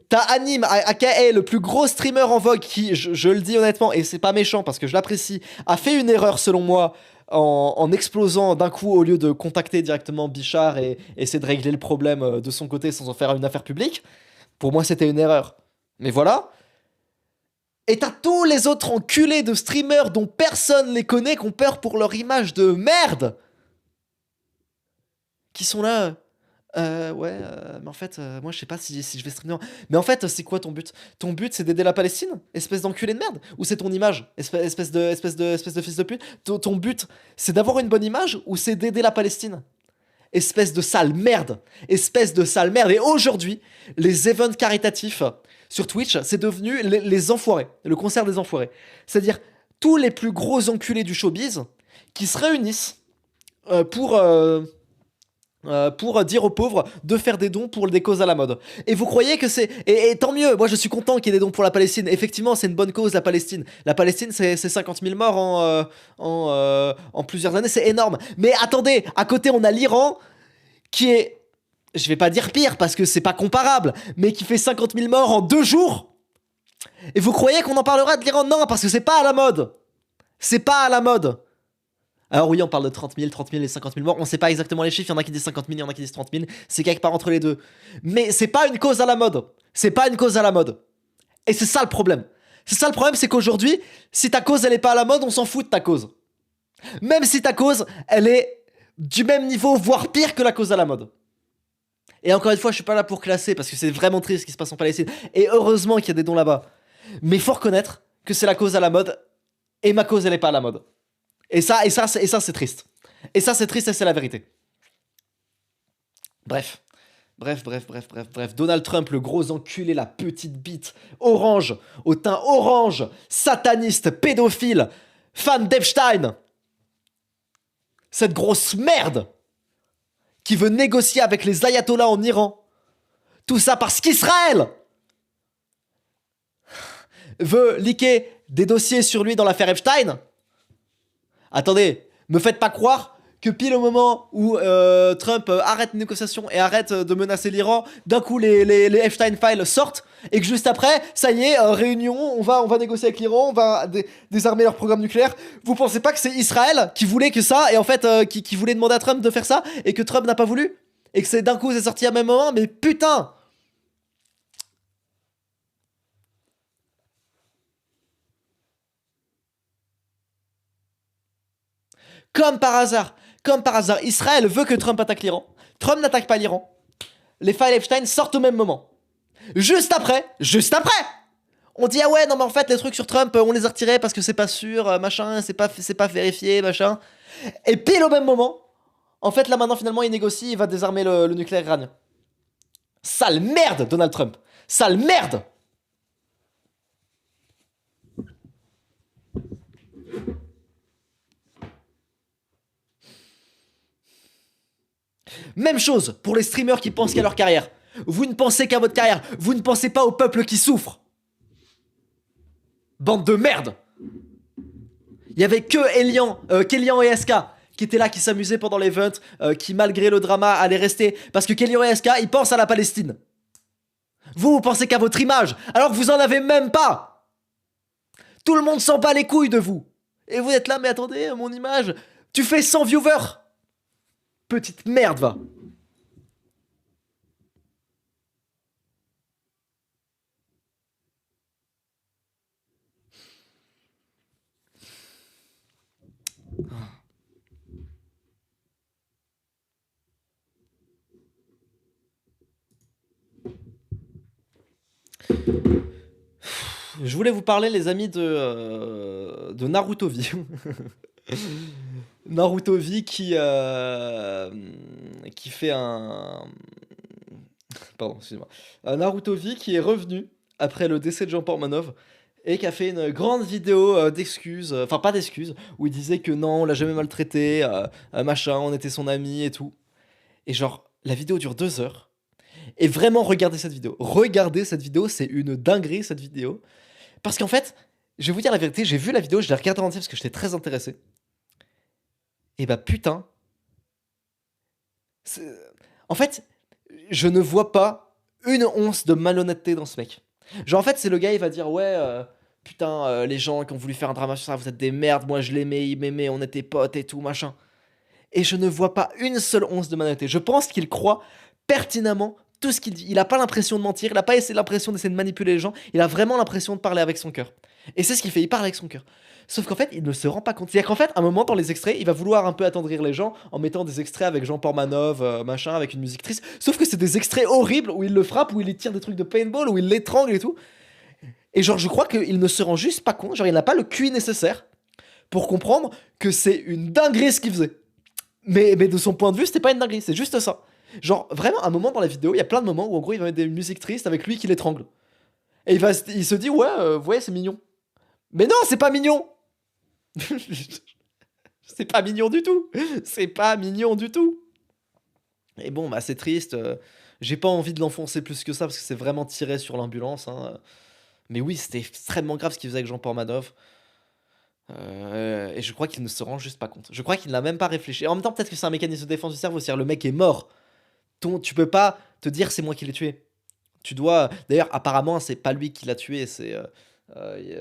T'as Anime, aka le plus gros streamer en vogue qui, je le dis honnêtement, et c'est pas méchant parce que je l'apprécie, a fait une erreur selon moi en explosant d'un coup au lieu de contacter directement Bichard et essayer de régler le problème de son côté sans en faire une affaire publique. Pour moi, c'était une erreur. Mais voilà. Et t'as tous les autres enculés de streamers dont personne les connaît, qui ont peur pour leur image de merde, qui sont là. Ouais, mais en fait, moi je sais pas si je vais streamer. Mais en fait, c'est quoi ton but? Ton but c'est d'aider la Palestine? Espèce d'enculé de merde? Ou c'est ton image? Espèce de fils de pute? Ton but c'est d'avoir une bonne image ou c'est d'aider la Palestine? Espèce de sale merde! Espèce de sale merde! Et aujourd'hui, les events caritatifs sur Twitch, c'est devenu les enfoirés, le concert des enfoirés. C'est-à-dire tous les plus gros enculés du showbiz qui se réunissent pour pour dire aux pauvres de faire des dons pour des causes à la mode. Et vous croyez que c'est... Et tant mieux, moi je suis content qu'il y ait des dons pour la Palestine. Effectivement, c'est une bonne cause, la Palestine. La Palestine, c'est 50 000 morts en plusieurs années, c'est énorme. Mais attendez, à côté, on a l'Iran qui est... Je vais pas dire pire parce que c'est pas comparable, mais qui fait 50 000 morts en 2 jours. Et vous croyez qu'on en parlera de l'Iran? Non, parce que c'est pas à la mode. C'est pas à la mode. Alors oui, on parle de 30 000 et 50 000 morts. On sait pas exactement les chiffres. Il y en a qui disent 50 000, il y en a qui disent 30 000. C'est quelque part entre les deux. Mais c'est pas une cause à la mode. C'est pas une cause à la mode. Et c'est ça le problème. C'est ça le problème, c'est qu'aujourd'hui, si ta cause elle est pas à la mode, on s'en fout de ta cause. Même si ta cause, elle est du même niveau, voire pire que la cause à la mode. Et encore une fois, je suis pas là pour classer parce que c'est vraiment triste ce qui se passe en Palestine. Et heureusement qu'il y a des dons là-bas. Mais faut reconnaître que c'est la cause à la mode et ma cause elle est pas à la mode. Et ça c'est triste. Et ça c'est triste et c'est la vérité. Bref. Bref. Donald Trump, le gros enculé, la petite bite, orange, au teint orange, sataniste, pédophile, fan d'Epstein. Cette grosse merde qui veut négocier avec les ayatollahs en Iran. Tout ça parce qu'Israël veut leaker des dossiers sur lui dans l'affaire Epstein. Attendez, me faites pas croire que pile au moment où Trump arrête les négociations et arrête de menacer l'Iran, d'un coup les Epstein Files sortent et que juste après, ça y est, réunion, on va négocier avec l'Iran, on va désarmer leur programme nucléaire. Vous pensez pas que c'est Israël qui voulait que ça et en fait qui voulait demander à Trump de faire ça et que Trump n'a pas voulu? Et que c'est d'un coup c'est sorti à même moment? Mais putain! Comme par hasard, Israël veut que Trump attaque l'Iran. Trump n'attaque pas l'Iran. Les files Epstein sortent au même moment. Juste après, on dit ah ouais non mais en fait les trucs sur Trump on les a retirés parce que c'est pas sûr, machin, c'est pas vérifié, machin. Et pile au même moment, en fait là maintenant finalement il négocie, il va désarmer le nucléaire iranien. Sale merde Donald Trump. Sale merde. Même chose pour les streamers qui pensent qu'à leur carrière. Vous ne pensez qu'à votre carrière, vous ne pensez pas au peuple qui souffre. Bande de merde. Il y avait que Kellyan et SK qui étaient là, qui s'amusaient pendant l'event, qui malgré le drama allaient rester. Parce que Kellyan et SK, ils pensent à la Palestine. Vous pensez qu'à votre image, alors que vous en avez même pas. Tout le monde s'en bat les couilles de vous. Et vous êtes là, mais attendez, mon image, tu fais 100 viewers. Petite merde, va. Je voulais vous parler, les amis, de Naruto V. Naruto V qui fait un... Pardon, excusez-moi. Naruto V qui est revenu après le décès de Jean Portmanov et qui a fait une grande vidéo d'excuses, enfin pas d'excuses, où il disait que non, on l'a jamais maltraité, machin, on était son ami et tout. Et genre, la vidéo dure 2 heures. Et vraiment, regardez cette vidéo. Regardez cette vidéo, c'est une dinguerie cette vidéo. Parce qu'en fait, je vais vous dire la vérité, j'ai vu la vidéo, je l'ai regardée en entier parce que j'étais très intéressé. Et bah putain. En fait, je ne vois pas une once de malhonnêteté dans ce mec. Genre en fait, c'est le gars, il va dire ouais, putain, les gens qui ont voulu faire un drama sur ça, vous êtes des merdes, moi je l'aimais, il m'aimait, on était potes et tout, machin. Et je ne vois pas une seule once de malhonnêteté. Je pense qu'il croit pertinemment tout ce qu'il dit. Il n'a pas l'impression de mentir, il n'a pas l'impression d'essayer de manipuler les gens, il a vraiment l'impression de parler avec son cœur. Et c'est ce qu'il fait, il parle avec son cœur. Sauf qu'en fait, il ne se rend pas compte. C'est-à-dire qu'en fait, à un moment dans les extraits, il va vouloir un peu attendrir les gens en mettant des extraits avec Jean Portmanov, machin, avec une musique triste. Sauf que c'est des extraits horribles où il le frappe, où il lui tire des trucs de paintball, où il l'étrangle et tout. Et genre, je crois qu'il ne se rend juste pas compte, genre, il n'a pas le QI nécessaire pour comprendre que c'est une dinguerie ce qu'il faisait. Mais de son point de vue, c'était pas une dinguerie, c'est juste ça. Genre, vraiment, un moment dans la vidéo, il y a plein de moments où en gros, il va mettre des musiques tristes avec lui qui l'étrangle. Et il se dit, ouais, vous voyez, c'est mignon. Mais non, c'est pas mignon. C'est pas mignon du tout. C'est pas mignon du tout. Et bon, bah, c'est triste, j'ai pas envie de l'enfoncer plus que ça parce que c'est vraiment tiré sur l'ambulance, hein, mais oui, c'était extrêmement grave ce qu'il faisait avec Jean Pormadov, et je crois qu'il ne se rend juste pas compte. Je crois qu'il n'a même pas réfléchi. En même temps, peut-être que c'est un mécanisme de défense du cerveau, c'est-à-dire le mec est mort. Tu peux pas te dire: «C'est moi qui l'ai tué». Tu dois d'ailleurs, apparemment, c'est pas lui qui l'a tué, c'est, y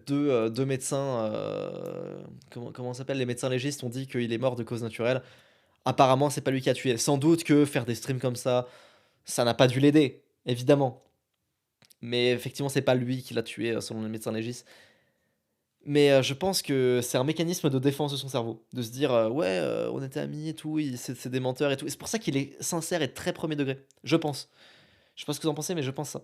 2 médecins, comment ça s'appelle? Les médecins légistes ont dit qu'il est mort de cause naturelle. Apparemment, c'est pas lui qui a tué. Sans doute que faire des streams comme ça n'a pas dû l'aider, évidemment. Mais effectivement, c'est pas lui qui l'a tué, selon les médecins légistes. Mais, je pense que c'est un mécanisme de défense de son cerveau. De se dire, «Ouais, on était amis et tout, c'est des menteurs et tout» et c'est pour ça qu'il est sincère et très premier degré, je pense. Je sais pas ce que vous en pensez, mais je pense ça.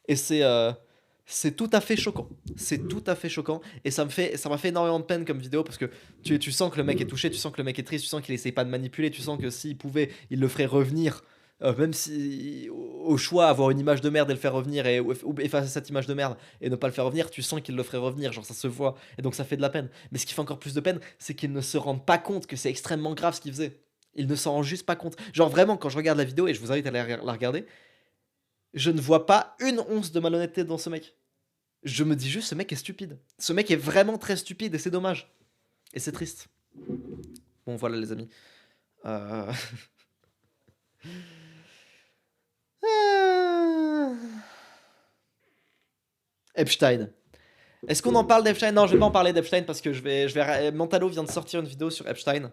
Et c'est tout à fait choquant. C'est tout à fait choquant et ça m'a fait énormément de peine comme vidéo parce que tu sens que le mec est touché, tu sens que le mec est triste, tu sens qu'il essaye pas de manipuler, tu sens que s'il pouvait, il le ferait revenir, même si au choix avoir une image de merde et le faire revenir ou effacer cette image de merde et ne pas le faire revenir, tu sens qu'il le ferait revenir, genre ça se voit et donc ça fait de la peine. Mais ce qui fait encore plus de peine, c'est qu'il ne se rende pas compte que c'est extrêmement grave ce qu'il faisait. Il ne s'en rend juste pas compte. Genre vraiment quand je regarde la vidéo et je vous invite à la regarder, je ne vois pas une once de malhonnêteté dans ce mec. Je me dis juste, ce mec est stupide. Ce mec est vraiment très stupide et c'est dommage. Et c'est triste. Bon, voilà, les amis. Euh... Epstein. Est-ce qu'on en parle d'Epstein? Non, je vais pas en parler d'Epstein parce que Mentalo vient de sortir une vidéo sur Epstein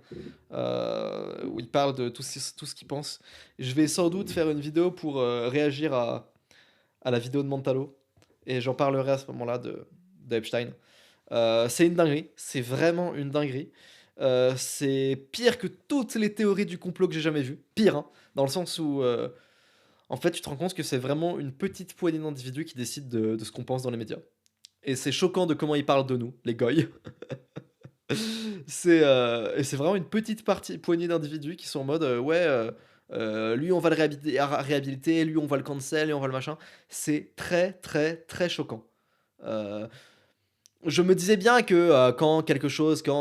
où il parle de tout ce qu'il pense. Je vais sans doute faire une vidéo pour réagir à la vidéo de Mentalo et j'en parlerai à ce moment-là d'Epstein. C'est une dinguerie, c'est vraiment une dinguerie. C'est pire que toutes les théories du complot que j'ai jamais vues. Pire, hein, dans le sens où, en fait, tu te rends compte que c'est vraiment une petite poignée d'individus qui décident de ce qu'on pense dans les médias. Et c'est choquant de comment ils parlent de nous, les goys. Et c'est vraiment une petite poignée d'individus qui sont en mode, ouais, lui on va le réhabiliter, lui on va le cancel, et on va le machin. C'est très très très choquant. Euh, je me disais bien que quand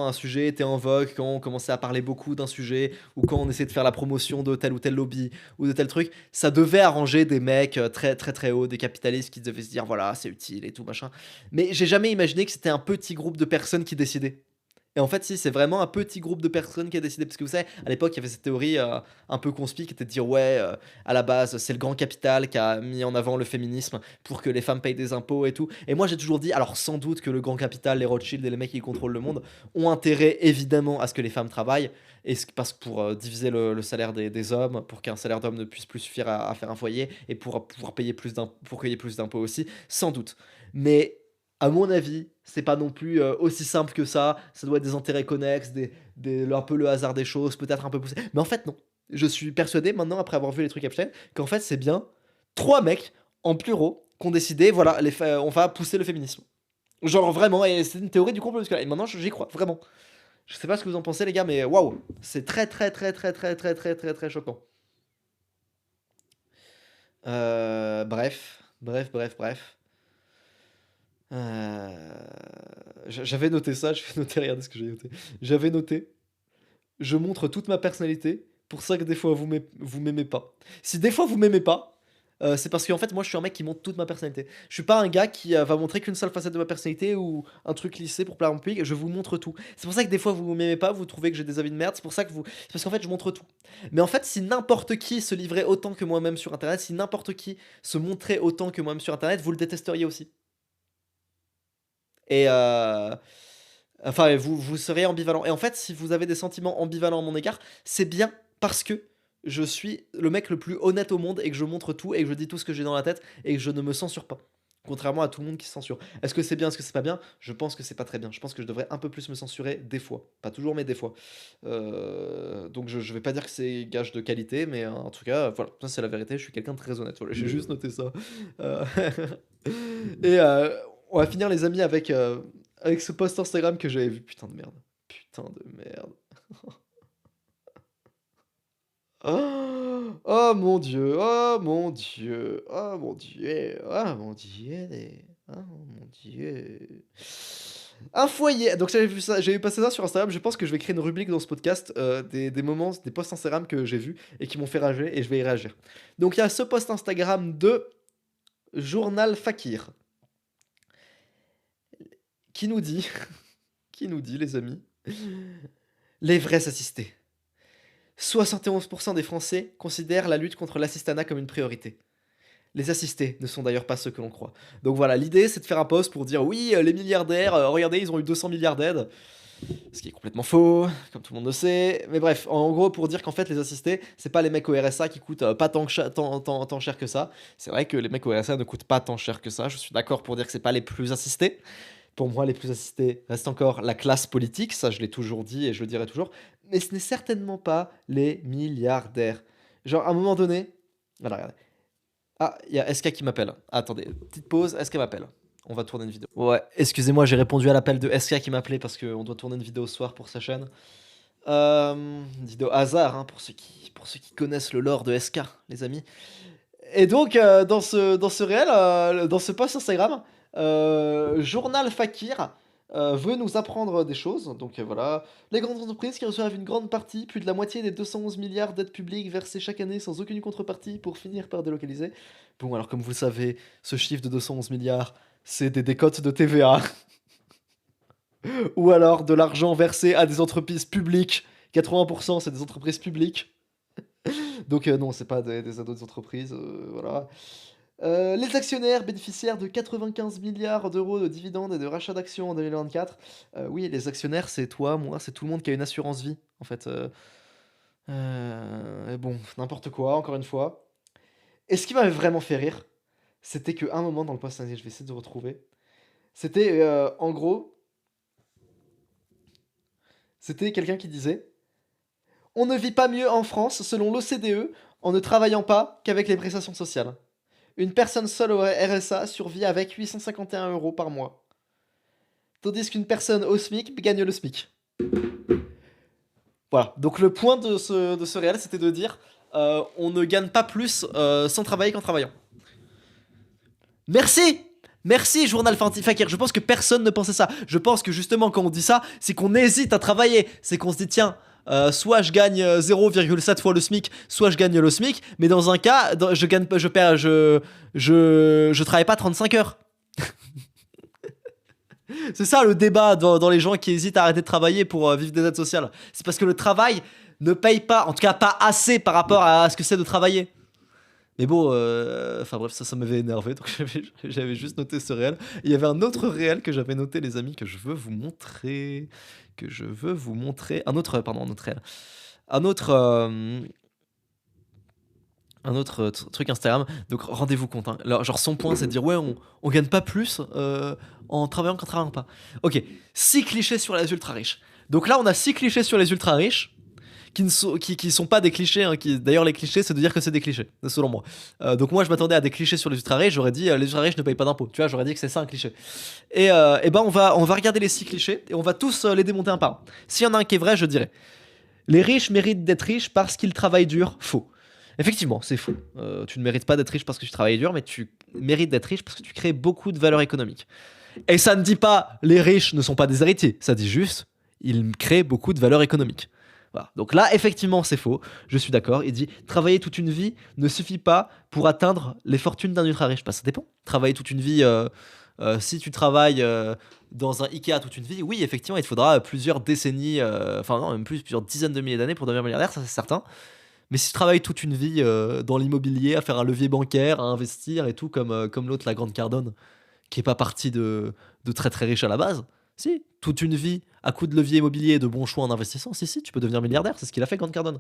un sujet était en vogue, quand on commençait à parler beaucoup d'un sujet, ou quand on essayait de faire la promotion de tel ou tel lobby, ou de tel truc, ça devait arranger des mecs très très très hauts, des capitalistes qui devaient se dire voilà, c'est utile et tout machin. Mais j'ai jamais imaginé que c'était un petit groupe de personnes qui décidaient. Et en fait, si, c'est vraiment un petit groupe de personnes qui a décidé. Parce que vous savez, à l'époque, il y avait cette théorie un peu conspi qui était de dire ouais, à la base, c'est le grand capital qui a mis en avant le féminisme pour que les femmes payent des impôts et tout. Et moi, j'ai toujours dit, alors sans doute que le grand capital, les Rothschild et les mecs qui contrôlent le monde ont intérêt évidemment à ce que les femmes travaillent. Parce que pour diviser le salaire des hommes, pour qu'un salaire d'homme ne puisse plus suffire à faire un foyer et pour pouvoir payer pour payer plus d'impôts aussi, sans doute. Mais à mon avis, c'est pas non plus aussi simple que ça. Ça doit être des intérêts connexes, un peu le hasard des choses, peut-être un peu poussé. Mais en fait, non. Je suis persuadé maintenant, après avoir vu les trucs Epstein, qu'en fait, c'est bien trois mecs en pluraux qui ont décidé, voilà, on va pousser le féminisme. Genre vraiment, et c'est une théorie du complot musculaire. Et maintenant, j'y crois, vraiment. Je sais pas ce que vous en pensez, les gars, mais waouh, c'est très, très, très, très, très, très, très, très, très choquant. Bref. J'avais noté ça, je vais noter, regardez ce que j'ai noté. J'avais noté, je montre toute ma personnalité, pour ça que des fois vous m'aimez pas. Si des fois vous m'aimez pas, c'est parce qu'en fait moi je suis un mec qui montre toute ma personnalité. Je suis pas un gars qui va montrer qu'une seule facette de ma personnalité ou un truc lissé pour plaire à mon public, je vous montre tout. C'est pour ça que des fois vous m'aimez pas, vous trouvez que j'ai des avis de merde, c'est pour ça que c'est parce qu'en fait je montre tout. Mais en fait si n'importe qui se livrait autant que moi-même sur internet, si n'importe qui se montrait autant que moi-même sur internet, vous le détesteriez aussi. Et enfin, vous serez ambivalent. Et en fait, si vous avez des sentiments ambivalents à mon égard, c'est bien parce que je suis le mec le plus honnête au monde et que je montre tout et que je dis tout ce que j'ai dans la tête et que je ne me censure pas. Contrairement à tout le monde qui se censure. Est-ce que c'est bien, est-ce que c'est pas bien? Je pense que c'est pas très bien. Je pense que je devrais un peu plus me censurer des fois. Pas toujours, mais des fois. Donc je vais pas dire que c'est gage de qualité, mais en tout cas, voilà, ça c'est la vérité. Je suis quelqu'un de très honnête. Voilà, j'ai juste noté ça. Euh, Et on va finir, les amis, avec ce post Instagram que j'avais vu. Putain de merde. Putain de merde. Oh, oh mon dieu, oh mon dieu, oh mon dieu, oh mon dieu, oh mon dieu. Un foyer. Donc j'avais vu ça, j'avais passé ça sur Instagram. Je pense que je vais créer une rubrique dans ce podcast des moments, des posts Instagram que j'ai vus et qui m'ont fait rager et je vais y réagir. Donc il y a ce post Instagram de Journal Fakir qui nous dit, qui nous dit les amis, les vrais assistés. 71% des Français considèrent la lutte contre l'assistanat comme une priorité. Les assistés ne sont d'ailleurs pas ceux que l'on croit. Donc voilà, l'idée c'est de faire un post pour dire oui, les milliardaires, regardez, ils ont eu 200 milliards d'aides. Ce qui est complètement faux, comme tout le monde le sait. Mais bref, en gros, pour dire qu'en fait, les assistés, c'est pas les mecs au RSA qui coûtent pas tant cher que ça. C'est vrai que les mecs au RSA ne coûtent pas tant cher que ça. Je suis d'accord pour dire que c'est pas les plus assistés. Pour moi, les plus assistés restent encore la classe politique. Ça, je l'ai toujours dit et je le dirai toujours. Mais ce n'est certainement pas les milliardaires. Genre, à un moment donné. Voilà, regardez. Ah, il y a SK qui m'appelle. Attendez, petite pause, SK m'appelle. On va tourner une vidéo. Ouais, excusez-moi, j'ai répondu à l'appel de SK qui m'appelait parce qu'on doit tourner une vidéo ce soir pour sa chaîne. Une vidéo hasard, hein, pour ceux qui connaissent le lore de SK, les amis. Et donc, dans ce réel, dans ce post Instagram, Journal Fakir veut nous apprendre des choses. Donc voilà, les grandes entreprises qui reçoivent une grande partie, plus de la moitié des 211 milliards d'aides publiques versées chaque année sans aucune contrepartie pour finir par délocaliser. Bon, alors comme vous le savez, ce chiffre de 211 milliards, c'est des décotes de TVA. Ou alors de l'argent versé à des entreprises publiques. 80% c'est des entreprises publiques. Donc non, c'est pas des ados des entreprises, voilà. Les actionnaires bénéficiaires de 95 milliards d'euros de dividendes et de rachats d'actions en 2024. Oui, les actionnaires, c'est toi, moi, c'est tout le monde qui a une assurance vie, en fait. Bon, n'importe quoi, encore une fois. Et ce qui m'avait vraiment fait rire, c'était qu'à un moment dans le post, je vais essayer de retrouver. C'était, en gros, c'était quelqu'un qui disait on ne vit pas mieux en France, selon l'OCDE, en ne travaillant pas qu'avec les prestations sociales. Une personne seule au RSA survit avec 851 € par mois. Tandis qu'une personne au SMIC gagne le SMIC. Voilà. Donc le point de ce réel, c'était de dire on ne gagne pas plus sans travailler qu'en travaillant. Merci. Merci, Journal Fakir. Je pense que personne ne pensait ça. Je pense que justement, quand on dit ça, c'est qu'on hésite à travailler. C'est qu'on se dit, tiens, soit je gagne 0,7 fois le SMIC, soit je gagne le SMIC. Mais dans un cas, je travaille pas 35 heures. C'est ça le débat dans les gens qui hésitent à arrêter de travailler pour vivre des aides sociales. C'est parce que le travail ne paye pas, en tout cas pas assez par rapport à ce que c'est de travailler. Mais bon, enfin bref, ça m'avait énervé, donc j'avais juste noté ce réel. Il y avait un autre réel que j'avais noté, les amis, que je veux vous montrer. Un autre réel. Un autre truc Instagram. Donc rendez-vous compte. Hein. Alors, genre son point, c'est de dire ouais, on gagne pas plus en travaillant qu'en travaillant pas. Ok, 6 clichés sur les ultra riches. Donc là, on a 6 clichés sur les ultra riches. Qui sont pas des clichés, hein, d'ailleurs les clichés c'est de dire que c'est des clichés, selon moi. Donc moi je m'attendais à des clichés sur les ultra riches, j'aurais dit les ultra riches ne payent pas d'impôts, tu vois, j'aurais dit que c'est ça un cliché. Et ben on va regarder les 6 clichés et on va tous les démonter un par un. S'il y en a un qui est vrai, je dirais les riches méritent d'être riches parce qu'ils travaillent dur. Faux. Effectivement, c'est faux. Tu ne mérites pas d'être riche parce que tu travailles dur, mais tu mérites d'être riche parce que tu crées beaucoup de valeur économique. Et ça ne dit pas les riches ne sont pas des héritiers, ça dit juste ils créent beaucoup de valeur économique. Voilà. Donc là, effectivement, c'est faux. Je suis d'accord. Il dit travailler toute une vie ne suffit pas pour atteindre les fortunes d'un ultra riche. Bah, ça dépend. Travailler toute une vie, si tu travailles dans un Ikea toute une vie, oui, effectivement, il te faudra plusieurs décennies, enfin non, même plus, plusieurs dizaines de milliers d'années pour devenir milliardaire, ça c'est certain. Mais si tu travailles toute une vie dans l'immobilier, à faire un levier bancaire, à investir et tout, comme l'autre, la Grande Cardone, qui est pas partie de très très riche à la base. Si, toute une vie à coup de levier immobilier et de bons choix en investissant, si, tu peux devenir milliardaire, c'est ce qu'il a fait Grande Cardone.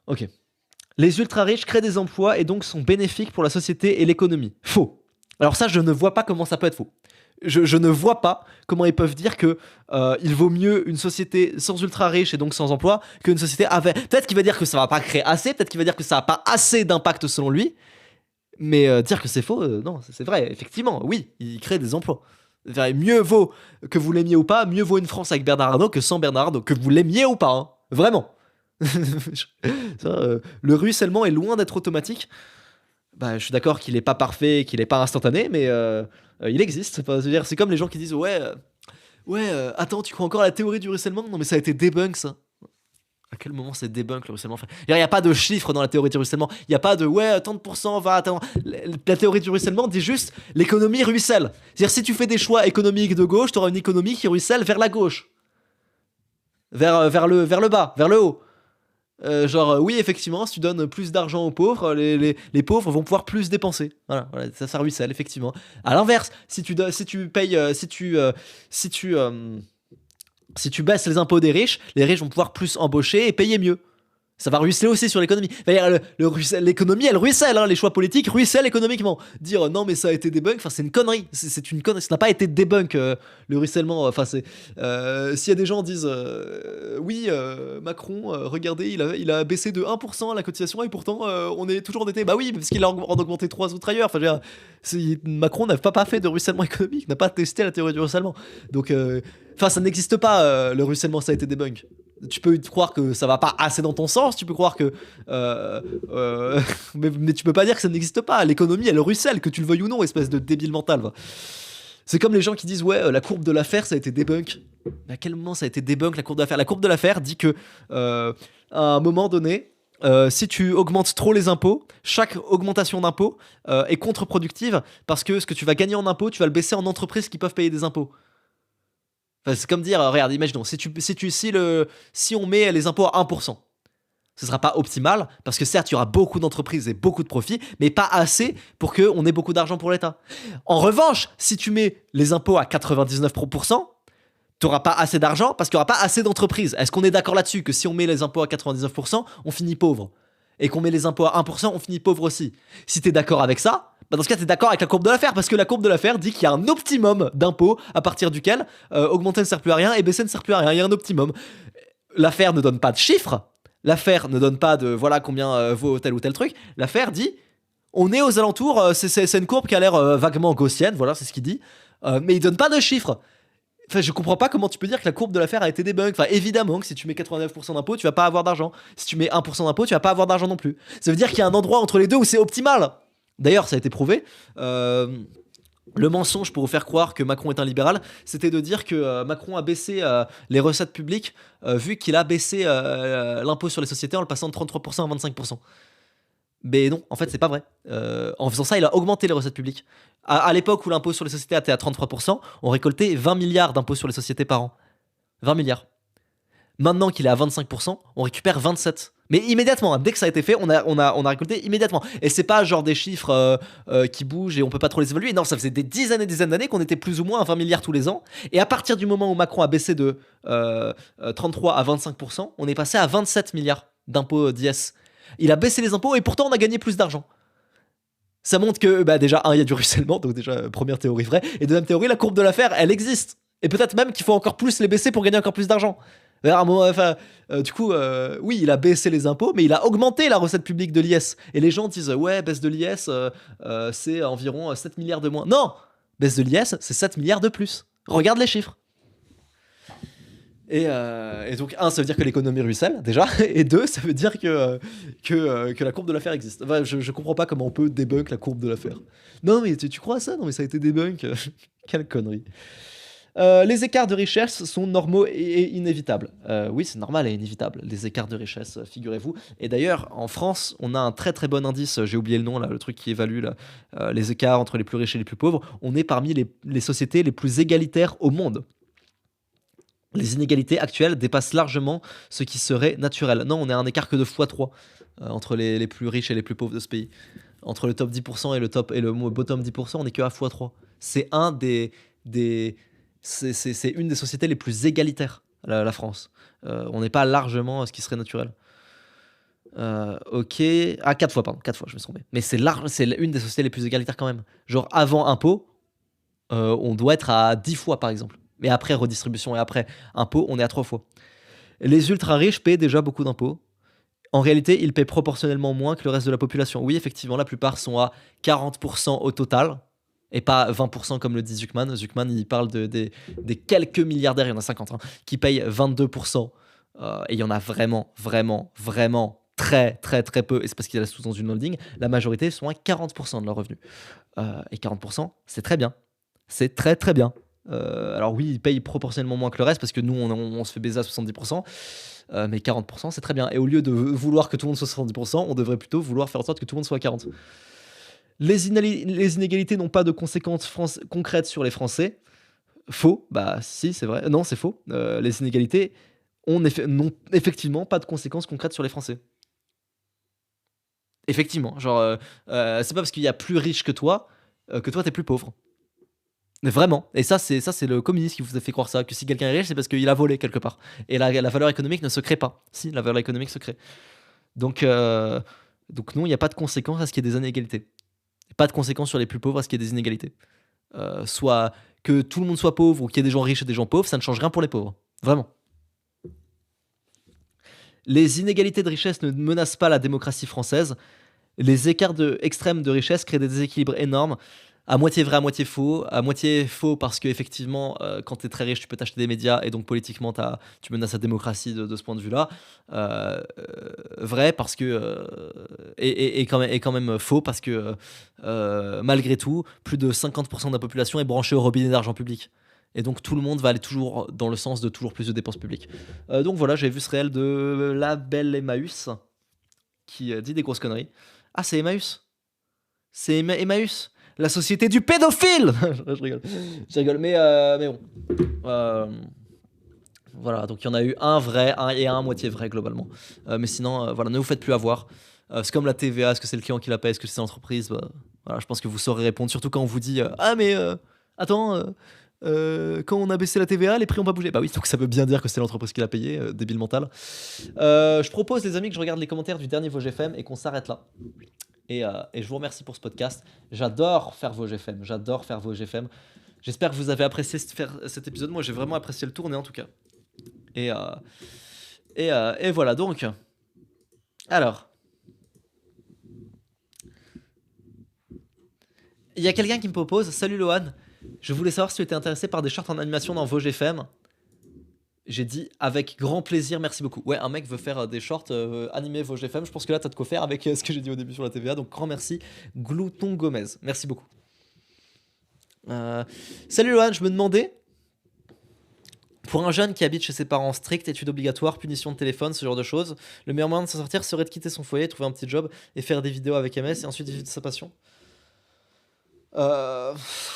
Ok. Les ultra riches créent des emplois et donc sont bénéfiques pour la société et l'économie. Faux. Alors ça, je ne vois pas comment ça peut être faux. Je ne vois pas comment ils peuvent dire que il vaut mieux une société sans ultra riches et donc sans emploi qu'une société avec... Peut-être qu'il va dire que ça va pas créer assez, peut-être qu'il va dire que ça n'a pas assez d'impact selon lui, mais dire que c'est faux, non, c'est vrai, effectivement, oui, il crée des emplois. Mieux vaut que vous l'aimiez ou pas, mieux vaut une France avec Bernard Arnault que sans Bernard Arnault, que vous l'aimiez ou pas, hein. Vraiment. Le ruissellement est loin d'être automatique. Bah, je suis d'accord qu'il est pas parfait, qu'il est pas instantané, mais il existe. Enfin, c'est comme les gens qui disent ouais, Ouais, attends, tu crois encore à la théorie du ruissellement? Non, mais ça a été debunk, ça. À quel moment c'est debunk le ruissellement? Il n'y a pas de chiffre dans la théorie du ruissellement. Il n'y a pas de ouais, tant de pourcents va attendre. La théorie du ruissellement dit juste l'économie ruisselle. C'est-à-dire, si tu fais des choix économiques de gauche, tu auras une économie qui ruisselle vers la gauche. Vers le bas, vers le haut. Oui, effectivement, si tu donnes plus d'argent aux pauvres, les pauvres vont pouvoir plus dépenser. Voilà, ça ruisselle, effectivement. À l'inverse, si tu payes, si tu baisses les impôts des riches, les riches vont pouvoir plus embaucher et payer mieux. Ça va ruisseler aussi sur l'économie. L'économie, elle ruisselle, hein, les choix politiques ruissellent économiquement. Dire non, mais ça a été debunk, enfin, c'est une connerie. C'est une connerie. Ça n'a pas été debunk, le ruissellement. Enfin, s'il y a des gens qui disent oui, Macron, regardez, il a baissé de 1% la cotisation et pourtant on est toujours endetté. Bah oui, parce qu'il a en augmenté 3 autres ailleurs. Enfin, Macron n'a pas fait de ruissellement économique, n'a pas testé la théorie du ruissellement. Donc, ça n'existe pas, le ruissellement, ça a été debunk. Tu peux croire que ça va pas assez dans ton sens, tu peux croire que mais tu peux pas dire que ça n'existe pas. L'économie, elle ruisselle, que tu le veuilles ou non, espèce de débile mental, va. C'est comme les gens qui disent ouais, la courbe de l'affaire, ça a été debunk. Mais à quel moment ça a été debunk, la courbe de l'affaire? La courbe de l'affaire dit que à un moment donné, si tu augmentes trop les impôts, chaque augmentation d'impôts est contre-productive, parce que ce que tu vas gagner en impôts, tu vas le baisser en entreprises qui peuvent payer des impôts. Enfin, c'est comme dire, regarde, imaginons, si on met les impôts à 1%, ce sera pas optimal, parce que certes, il y aura beaucoup d'entreprises et beaucoup de profits, mais pas assez pour qu'on ait beaucoup d'argent pour l'État. En revanche, si tu mets les impôts à 99%, t'auras pas assez d'argent parce qu'il n'y aura pas assez d'entreprises. Est-ce qu'on est d'accord là-dessus, que si on met les impôts à 99%, on finit pauvre? Et qu'on met les impôts à 1%, on finit pauvre aussi. Si t'es d'accord avec ça, bah dans ce cas, t'es d'accord avec la courbe de l'affaire, parce que la courbe de l'affaire dit qu'il y a un optimum d'impôts à partir duquel augmenter ne sert plus à rien et baisser ne sert plus à rien. Il y a un optimum. L'affaire ne donne pas de chiffres. L'affaire ne donne pas de voilà combien vaut tel ou tel truc. L'affaire dit on est aux alentours, c'est une courbe qui a l'air vaguement gaussienne, voilà, c'est ce qu'il dit. Mais il donne pas de chiffres. Enfin, je comprends pas comment tu peux dire que la courbe de l'affaire a été debunk. Enfin, évidemment que si tu mets 89% d'impôts, tu vas pas avoir d'argent. Si tu mets 1% d'impôts, tu vas pas avoir d'argent non plus. Ça veut dire qu'il y a un endroit entre les deux où c'est optimal. D'ailleurs, ça a été prouvé. Le mensonge pour vous faire croire que Macron est un libéral, c'était de dire que Macron a baissé les recettes publiques vu qu'il a baissé l'impôt sur les sociétés en le passant de 33% à 25%. Mais non, en fait, c'est pas vrai. En faisant ça, il a augmenté les recettes publiques. À l'époque où l'impôt sur les sociétés était à 33%, on récoltait 20 milliards d'impôts sur les sociétés par an. 20 milliards. Maintenant qu'il est à 25%, on récupère 27. Mais immédiatement, dès que ça a été fait, on a récolté immédiatement. Et c'est pas genre des chiffres qui bougent et on peut pas trop les évaluer. Non, ça faisait des dizaines et des dizaines d'années qu'on était plus ou moins à 20 milliards tous les ans. Et à partir du moment où Macron a baissé de 33 à 25%, on est passé à 27 milliards d'impôts d'IS. Il a baissé les impôts et pourtant on a gagné plus d'argent. Ça montre que déjà, il y a du ruissellement, donc déjà, première théorie vraie. Et deuxième théorie, la courbe de l'affaire, elle existe. Et peut-être même qu'il faut encore plus les baisser pour gagner encore plus d'argent. Oui, il a baissé les impôts, mais il a augmenté la recette publique de l'IS. Et les gens disent, ouais, baisse de l'IS, c'est environ 7 milliards de moins. Non, baisse de l'IS, c'est 7 milliards de plus. Regarde les chiffres. Et donc, un, ça veut dire que l'économie ruisselle, déjà. Et deux, ça veut dire que la courbe de l'affaire existe. Enfin, je comprends pas comment on peut débunk la courbe de l'affaire. Non, mais tu crois à ça? Non, mais ça a été débunk. Quelle connerie. Les écarts de richesse sont normaux et inévitables. Oui, c'est normal et inévitable, les écarts de richesse, figurez-vous. Et d'ailleurs, en France, on a un très très bon indice, j'ai oublié le nom, là, le truc qui évalue là, les écarts entre les plus riches et les plus pauvres. On est parmi les sociétés les plus égalitaires au monde. Les inégalités actuelles dépassent largement ce qui serait naturel. Non, on est à un écart que de x3 entre les plus riches et les plus pauvres de ce pays. Entre le top 10% et le bottom 10%, on est que à x3. C'est c'est une des sociétés les plus égalitaires, la France. On n'est pas largement ce qui serait naturel. Ok. Ah, 4 fois, pardon. 4 fois, je me suis trompé. Mais c'est une des sociétés les plus égalitaires quand même. Genre, avant impôt, on doit être à 10 fois, par exemple. Mais après redistribution et après impôt, on est à 3 fois. Les ultra riches paient déjà beaucoup d'impôts. En réalité, ils paient proportionnellement moins que le reste de la population. Oui, effectivement, la plupart sont à 40% au total, et pas 20% comme le dit Zuckman. Zuckman, il parle des quelques milliardaires, il y en a 50, hein, qui payent 22%. Et il y en a vraiment, vraiment, vraiment très, très, très peu. Et c'est parce qu'ils restent tous dans une holding. La majorité sont à 40% de leurs revenus. Et 40%, c'est très bien. C'est très, très bien. Alors oui, ils payent proportionnellement moins que le reste parce que nous, on se fait baiser à 70%, mais 40%, c'est très bien. Et au lieu de vouloir que tout le monde soit 70%, on devrait plutôt vouloir faire en sorte que tout le monde soit à 40%. Les inégalités n'ont pas de conséquences concrètes sur les Français. Faux, bah si, c'est vrai. Non, c'est faux. Les inégalités n'ont effectivement pas de conséquences concrètes sur les Français. Effectivement, genre, c'est pas parce qu'il y a plus riche que toi t'es plus pauvre. Mais vraiment. Et ça, c'est le communisme qui vous a fait croire ça. Que si quelqu'un est riche, c'est parce qu'il a volé quelque part. Et la valeur économique ne se crée pas. Si, la valeur économique se crée. Donc, donc non, il n'y a pas de conséquence à ce qu'il y ait des inégalités. Pas de conséquence sur les plus pauvres à ce qu'il y ait des inégalités. Soit que tout le monde soit pauvre ou qu'il y ait des gens riches et des gens pauvres, ça ne change rien pour les pauvres. Vraiment. Les inégalités de richesse ne menacent pas la démocratie française. Les écarts extrêmes de richesse créent des déséquilibres énormes. À moitié vrai, à moitié faux. À moitié faux parce que effectivement, quand tu es très riche, tu peux t'acheter des médias et donc politiquement, tu menaces la démocratie de ce point de vue-là. Vrai parce que et quand même faux parce que malgré tout, plus de 50% de la population est branchée au robinet d'argent public. Et donc tout le monde va aller toujours dans le sens de toujours plus de dépenses publiques. Donc voilà, j'ai vu ce réel de la belle Emmaüs qui dit des grosses conneries. Ah, c'est Emmaüs. C'est Emmaüs. La société du pédophile. Je rigole. Je rigole. Mais bon. Voilà, donc il y en a eu un vrai, un et un à moitié vrai globalement. Mais sinon, voilà, ne vous faites plus avoir. C'est comme la TVA, est-ce que c'est le client qui la paye, est-ce que c'est l'entreprise, bah, voilà, je pense que vous saurez répondre, surtout quand on vous dit ah mais attends, quand on a baissé la TVA, les prix ont pas bougé. Bah oui, donc ça veut bien dire que c'est l'entreprise qui l'a payé, débile mental. Je propose les amis que je regarde les commentaires du dernier VosGFM et qu'on s'arrête là. Et je vous remercie pour ce podcast. J'adore faire vos GFM. J'adore faire vos GFM. J'espère que vous avez apprécié cet épisode. Moi, j'ai vraiment apprécié le tourner en tout cas. Et voilà donc. Alors. Il y a quelqu'un qui me propose. Salut Lohan. Je voulais savoir si tu étais intéressé par des shorts en animation dans vos GFM. J'ai dit avec grand plaisir, merci beaucoup. Ouais, un mec veut faire des shorts animés vos GFM. Je pense que là, t'as de quoi faire avec ce que j'ai dit au début sur la TVA. Donc, grand merci. Glouton Gomez. Merci beaucoup. Salut Lohan, je me demandais, pour un jeune qui habite chez ses parents stricts, études obligatoires, punition de téléphone, ce genre de choses, le meilleur moyen de s'en sortir serait de quitter son foyer, trouver un petit job et faire des vidéos avec MS et ensuite vivre de sa passion. Euh,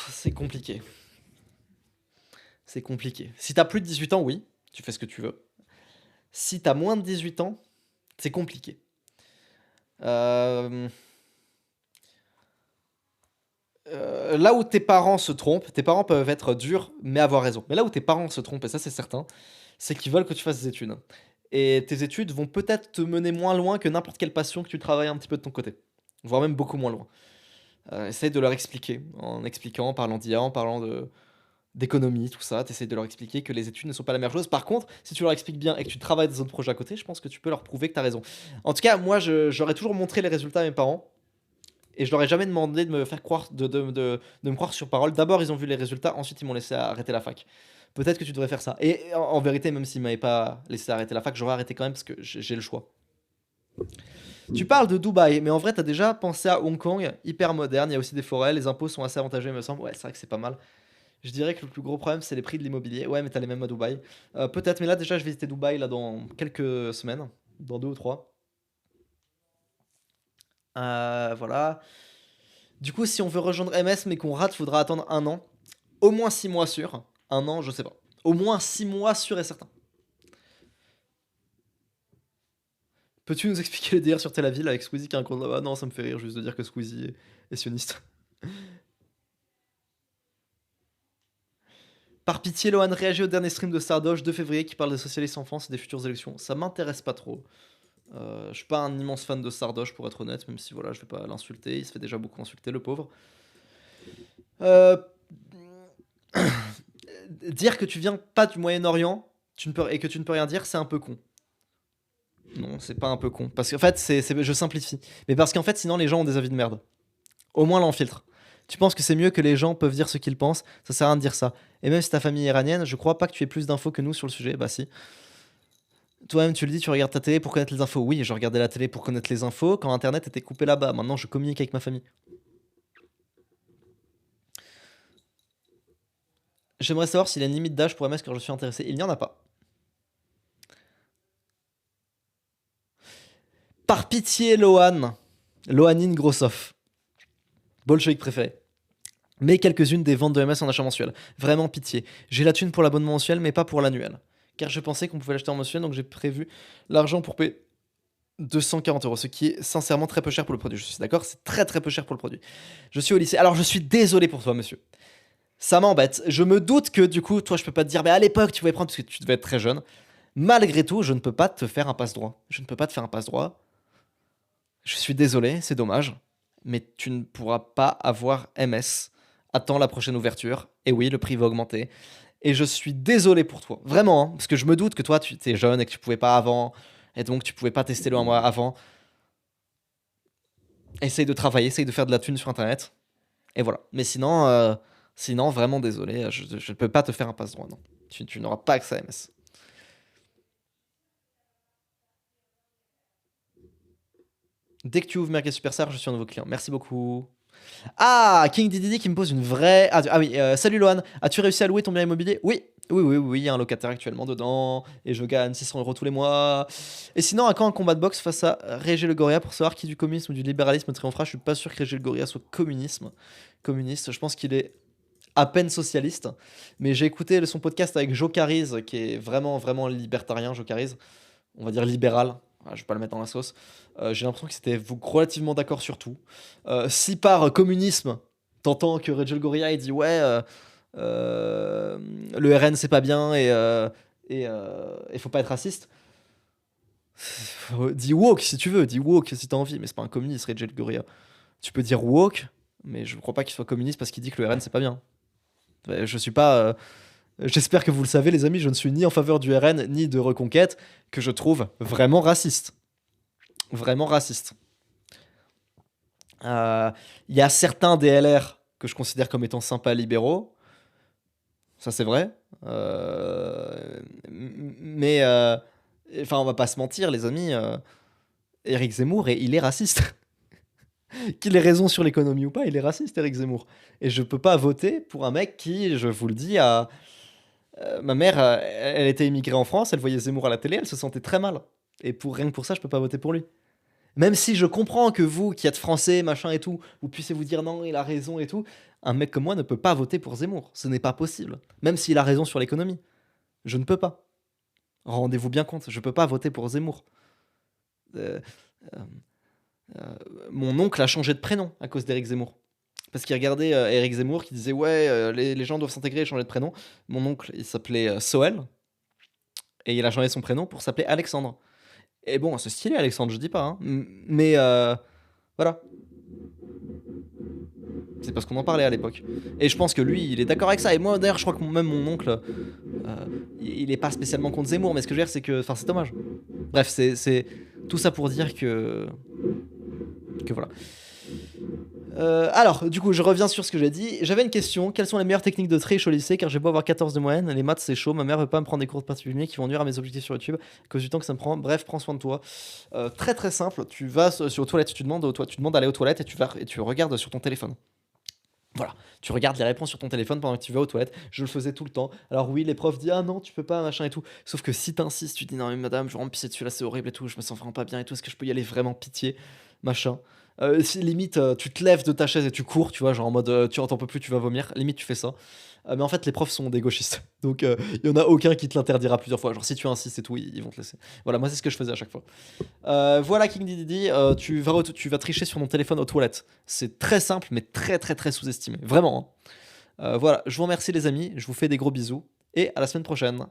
c'est compliqué. C'est compliqué. Si t'as plus de 18 ans, oui, tu fais ce que tu veux. Si t'as moins de 18 ans, c'est compliqué. Là où tes parents se trompent, tes parents peuvent être durs, mais avoir raison. Mais là où tes parents se trompent, et ça c'est certain, c'est qu'ils veulent que tu fasses des études. Et tes études vont peut-être te mener moins loin que n'importe quelle passion que tu travailles un petit peu de ton côté. Voire même beaucoup moins loin. Essaye de leur expliquer, en expliquant, en parlant d'IA, en parlant d'économie, tout ça. T'essayes de leur expliquer que les études ne sont pas la meilleure chose. Par contre, si tu leur expliques bien et que tu travailles des autres projets à côté, je pense que tu peux leur prouver que tu as raison. En tout cas, moi, j'aurais toujours montré les résultats à mes parents. Et je leur ai jamais demandé de me faire croire, de me croire sur parole. D'abord, ils ont vu les résultats, ensuite, ils m'ont laissé arrêter la fac. Peut-être que tu devrais faire ça. Et en vérité, même s'ils m'avaient pas laissé arrêter la fac, j'aurais arrêté quand même parce que j'ai le choix. Tu parles de Dubaï, mais en vrai, t'as déjà pensé à Hong Kong, hyper moderne. Il y a aussi des forêts, les impôts sont assez avantageux, il me semble. Ouais, c'est vrai que c'est pas mal. Je dirais que le plus gros problème, c'est les prix de l'immobilier. Ouais, mais t'as les mêmes à Dubaï. Peut-être, mais là, déjà, je vais visiter Dubaï là, dans quelques semaines, dans 2 ou 3. Voilà. Du coup, si on veut rejoindre MS mais qu'on rate, faudra attendre un an. Au moins 6 mois sûr. Un an, je sais pas. Au moins 6 mois sûr et certain. Peux-tu nous expliquer le délire sur Tel Aviv avec Squeezie qui a un compte là-bas? Non, ça me fait rire juste de dire que Squeezie est sioniste. Par pitié, Lohan réagit au dernier stream de Sardoche 2 février qui parle des socialistes en France et des futures élections. Ça m'intéresse pas trop. Je suis pas un immense fan de Sardoche pour être honnête, même si voilà, je vais pas l'insulter. Il se fait déjà beaucoup insulter, le pauvre. Euh, Dire que tu viens pas du Moyen-Orient et que tu ne peux rien dire, c'est un peu con. Non, c'est pas un peu con. Parce qu'en fait, je simplifie. Mais parce qu'en fait, sinon, les gens ont des avis de merde. Au moins, l'en filtre. Tu penses que c'est mieux que les gens peuvent dire ce qu'ils pensent? Ça sert à rien de dire ça. Et même si ta famille est iranienne, je crois pas que tu aies plus d'infos que nous sur le sujet. Bah si. Toi-même, tu le dis, tu regardes ta télé pour connaître les infos. Oui, je regardais la télé pour connaître les infos quand Internet était coupé là-bas. Maintenant, je communique avec ma famille. J'aimerais savoir s'il y a une limite d'âge pour MS quand je suis intéressé. Il n'y en a pas. Par pitié, Lohan. Lohanine Grossoff. Bolchevique préféré. Mais quelques-unes des ventes de MS en achat mensuel. Vraiment pitié. J'ai la thune pour l'abonnement mensuel, mais pas pour l'annuel. Car je pensais qu'on pouvait l'acheter en mensuel, donc j'ai prévu l'argent pour payer 240 €, ce qui est sincèrement très peu cher pour le produit. Je suis d'accord, c'est très très peu cher pour le produit. Je suis au lycée. Alors je suis désolé pour toi, monsieur. Ça m'embête. Je me doute que du coup, toi, je peux pas te dire, mais à l'époque, tu pouvais prendre parce que tu devais être très jeune. Malgré tout, je ne peux pas te faire un passe-droit. Je ne peux pas te faire un passe-droit. Je suis désolé, c'est dommage. Mais tu ne pourras pas avoir MS. Attends la prochaine ouverture. Et oui, le prix va augmenter. Et je suis désolé pour toi. Vraiment, hein, parce que je me doute que toi, tu es jeune et que tu pouvais pas avant. Et donc, tu pouvais pas tester le 1 mois avant. Essaye de travailler, essaye de faire de la thune sur Internet. Et voilà. Mais sinon, vraiment désolé. Je ne peux pas te faire un passe-droit, non. Tu n'auras pas accès à MS. Dès que tu ouvres Merguez Superstar, je suis un nouveau client. Merci beaucoup. Ah, King Diddy qui me pose une vraie. Ah oui, salut Lohan. As-tu réussi à louer ton bien immobilier? Oui. Oui, il y a un locataire actuellement dedans. Et je gagne 600 € tous les mois. Et sinon, à quand un combat de boxe face à Régé Le Goria pour savoir qui du communisme ou du libéralisme triomphera? Je suis pas sûr que Régé Le Goria soit communiste. Je pense qu'il est à peine socialiste. Mais j'ai écouté son podcast avec Joe Cariz, qui est vraiment, vraiment libertarien, Joe Cariz. On va dire libéral. Ah, je vais pas le mettre dans la sauce. J'ai l'impression que c'était relativement d'accord sur tout. Si par communisme, t'entends que Rachel Goria il dit ouais, le RN c'est pas bien et faut pas être raciste. Dis woke si tu veux, dis woke si t'as envie, mais c'est pas un communiste, Rachel Goria. Tu peux dire woke, mais je crois pas qu'il soit communiste parce qu'il dit que le RN c'est pas bien. Je suis pas. J'espère que vous le savez, les amis, je ne suis ni en faveur du RN ni de Reconquête, que je trouve vraiment raciste. Vraiment raciste. Il y a certains DLR que je considère comme étant sympas libéraux. Ça, c'est vrai. Mais, enfin, on va pas se mentir, les amis. Éric Zemmour, il est raciste. Qu'il ait raison sur l'économie ou pas, il est raciste, Éric Zemmour. Et je peux pas voter pour un mec qui, je vous le dis, ma mère, elle était immigrée en France, elle voyait Zemmour à la télé, elle se sentait très mal. Et rien que pour ça, je peux pas voter pour lui. Même si je comprends que vous, qui êtes français, machin et tout, vous puissiez vous dire non, il a raison et tout, un mec comme moi ne peut pas voter pour Zemmour. Ce n'est pas possible. Même s'il a raison sur l'économie. Je ne peux pas. Rendez-vous bien compte, je peux pas voter pour Zemmour. Euh, euh, Mon oncle a changé de prénom à cause d'Éric Zemmour. Parce qu'il regardait Éric Zemmour qui disait ouais, les gens doivent s'intégrer et changer de prénom. Mon oncle, il s'appelait Soel. Et il a changé son prénom pour s'appeler Alexandre. Et bon, c'est stylé Alexandre, je dis pas. Hein. Mais voilà. C'est parce qu'on en parlait à l'époque. Et je pense que lui, il est d'accord avec ça. Et moi, d'ailleurs, je crois que même mon oncle, il est pas spécialement contre Zemmour. Mais ce que je veux dire, c'est que. Enfin, c'est dommage. Bref, c'est tout ça pour dire que. Que voilà. Alors, du coup, je reviens sur ce que j'ai dit. J'avais une question. Quelles sont les meilleures techniques de triche au lycée? Car j'ai beau avoir 14 de moyenne, les maths c'est chaud. Ma mère veut pas me prendre des cours de particulier qui vont nuire à mes objectifs sur YouTube à cause du temps que ça me prend. Bref, prends soin de toi. Très très simple. Tu vas sur les toilettes, tu demandes d'aller aux toilettes et tu regardes sur ton téléphone. Voilà, tu regardes les réponses sur ton téléphone pendant que tu vas aux toilettes. Je le faisais tout le temps. Alors oui, les profs disent ah non, tu peux pas, machin et tout. Sauf que si t'insistes, tu dis non mais madame, je vais me pisser dessus là, c'est horrible et tout. Je me sens vraiment pas bien et tout. Est-ce que je peux y aller vraiment, pitié, machin. Si limite tu te lèves de ta chaise et tu cours, tu vois, genre en mode tu t'en peux plus, tu vas vomir. Limite tu fais ça. Mais en fait les profs sont des gauchistes, donc il y en a aucun qui te l'interdira plusieurs fois. Genre si tu insistes et tout, ils vont te laisser. Voilà, moi c'est ce que je faisais à chaque fois. Voilà King Didi, tu vas tricher sur mon téléphone aux toilettes. C'est très simple, mais très très très sous-estimé. Vraiment. Hein. Voilà, je vous remercie les amis, je vous fais des gros bisous et à la semaine prochaine.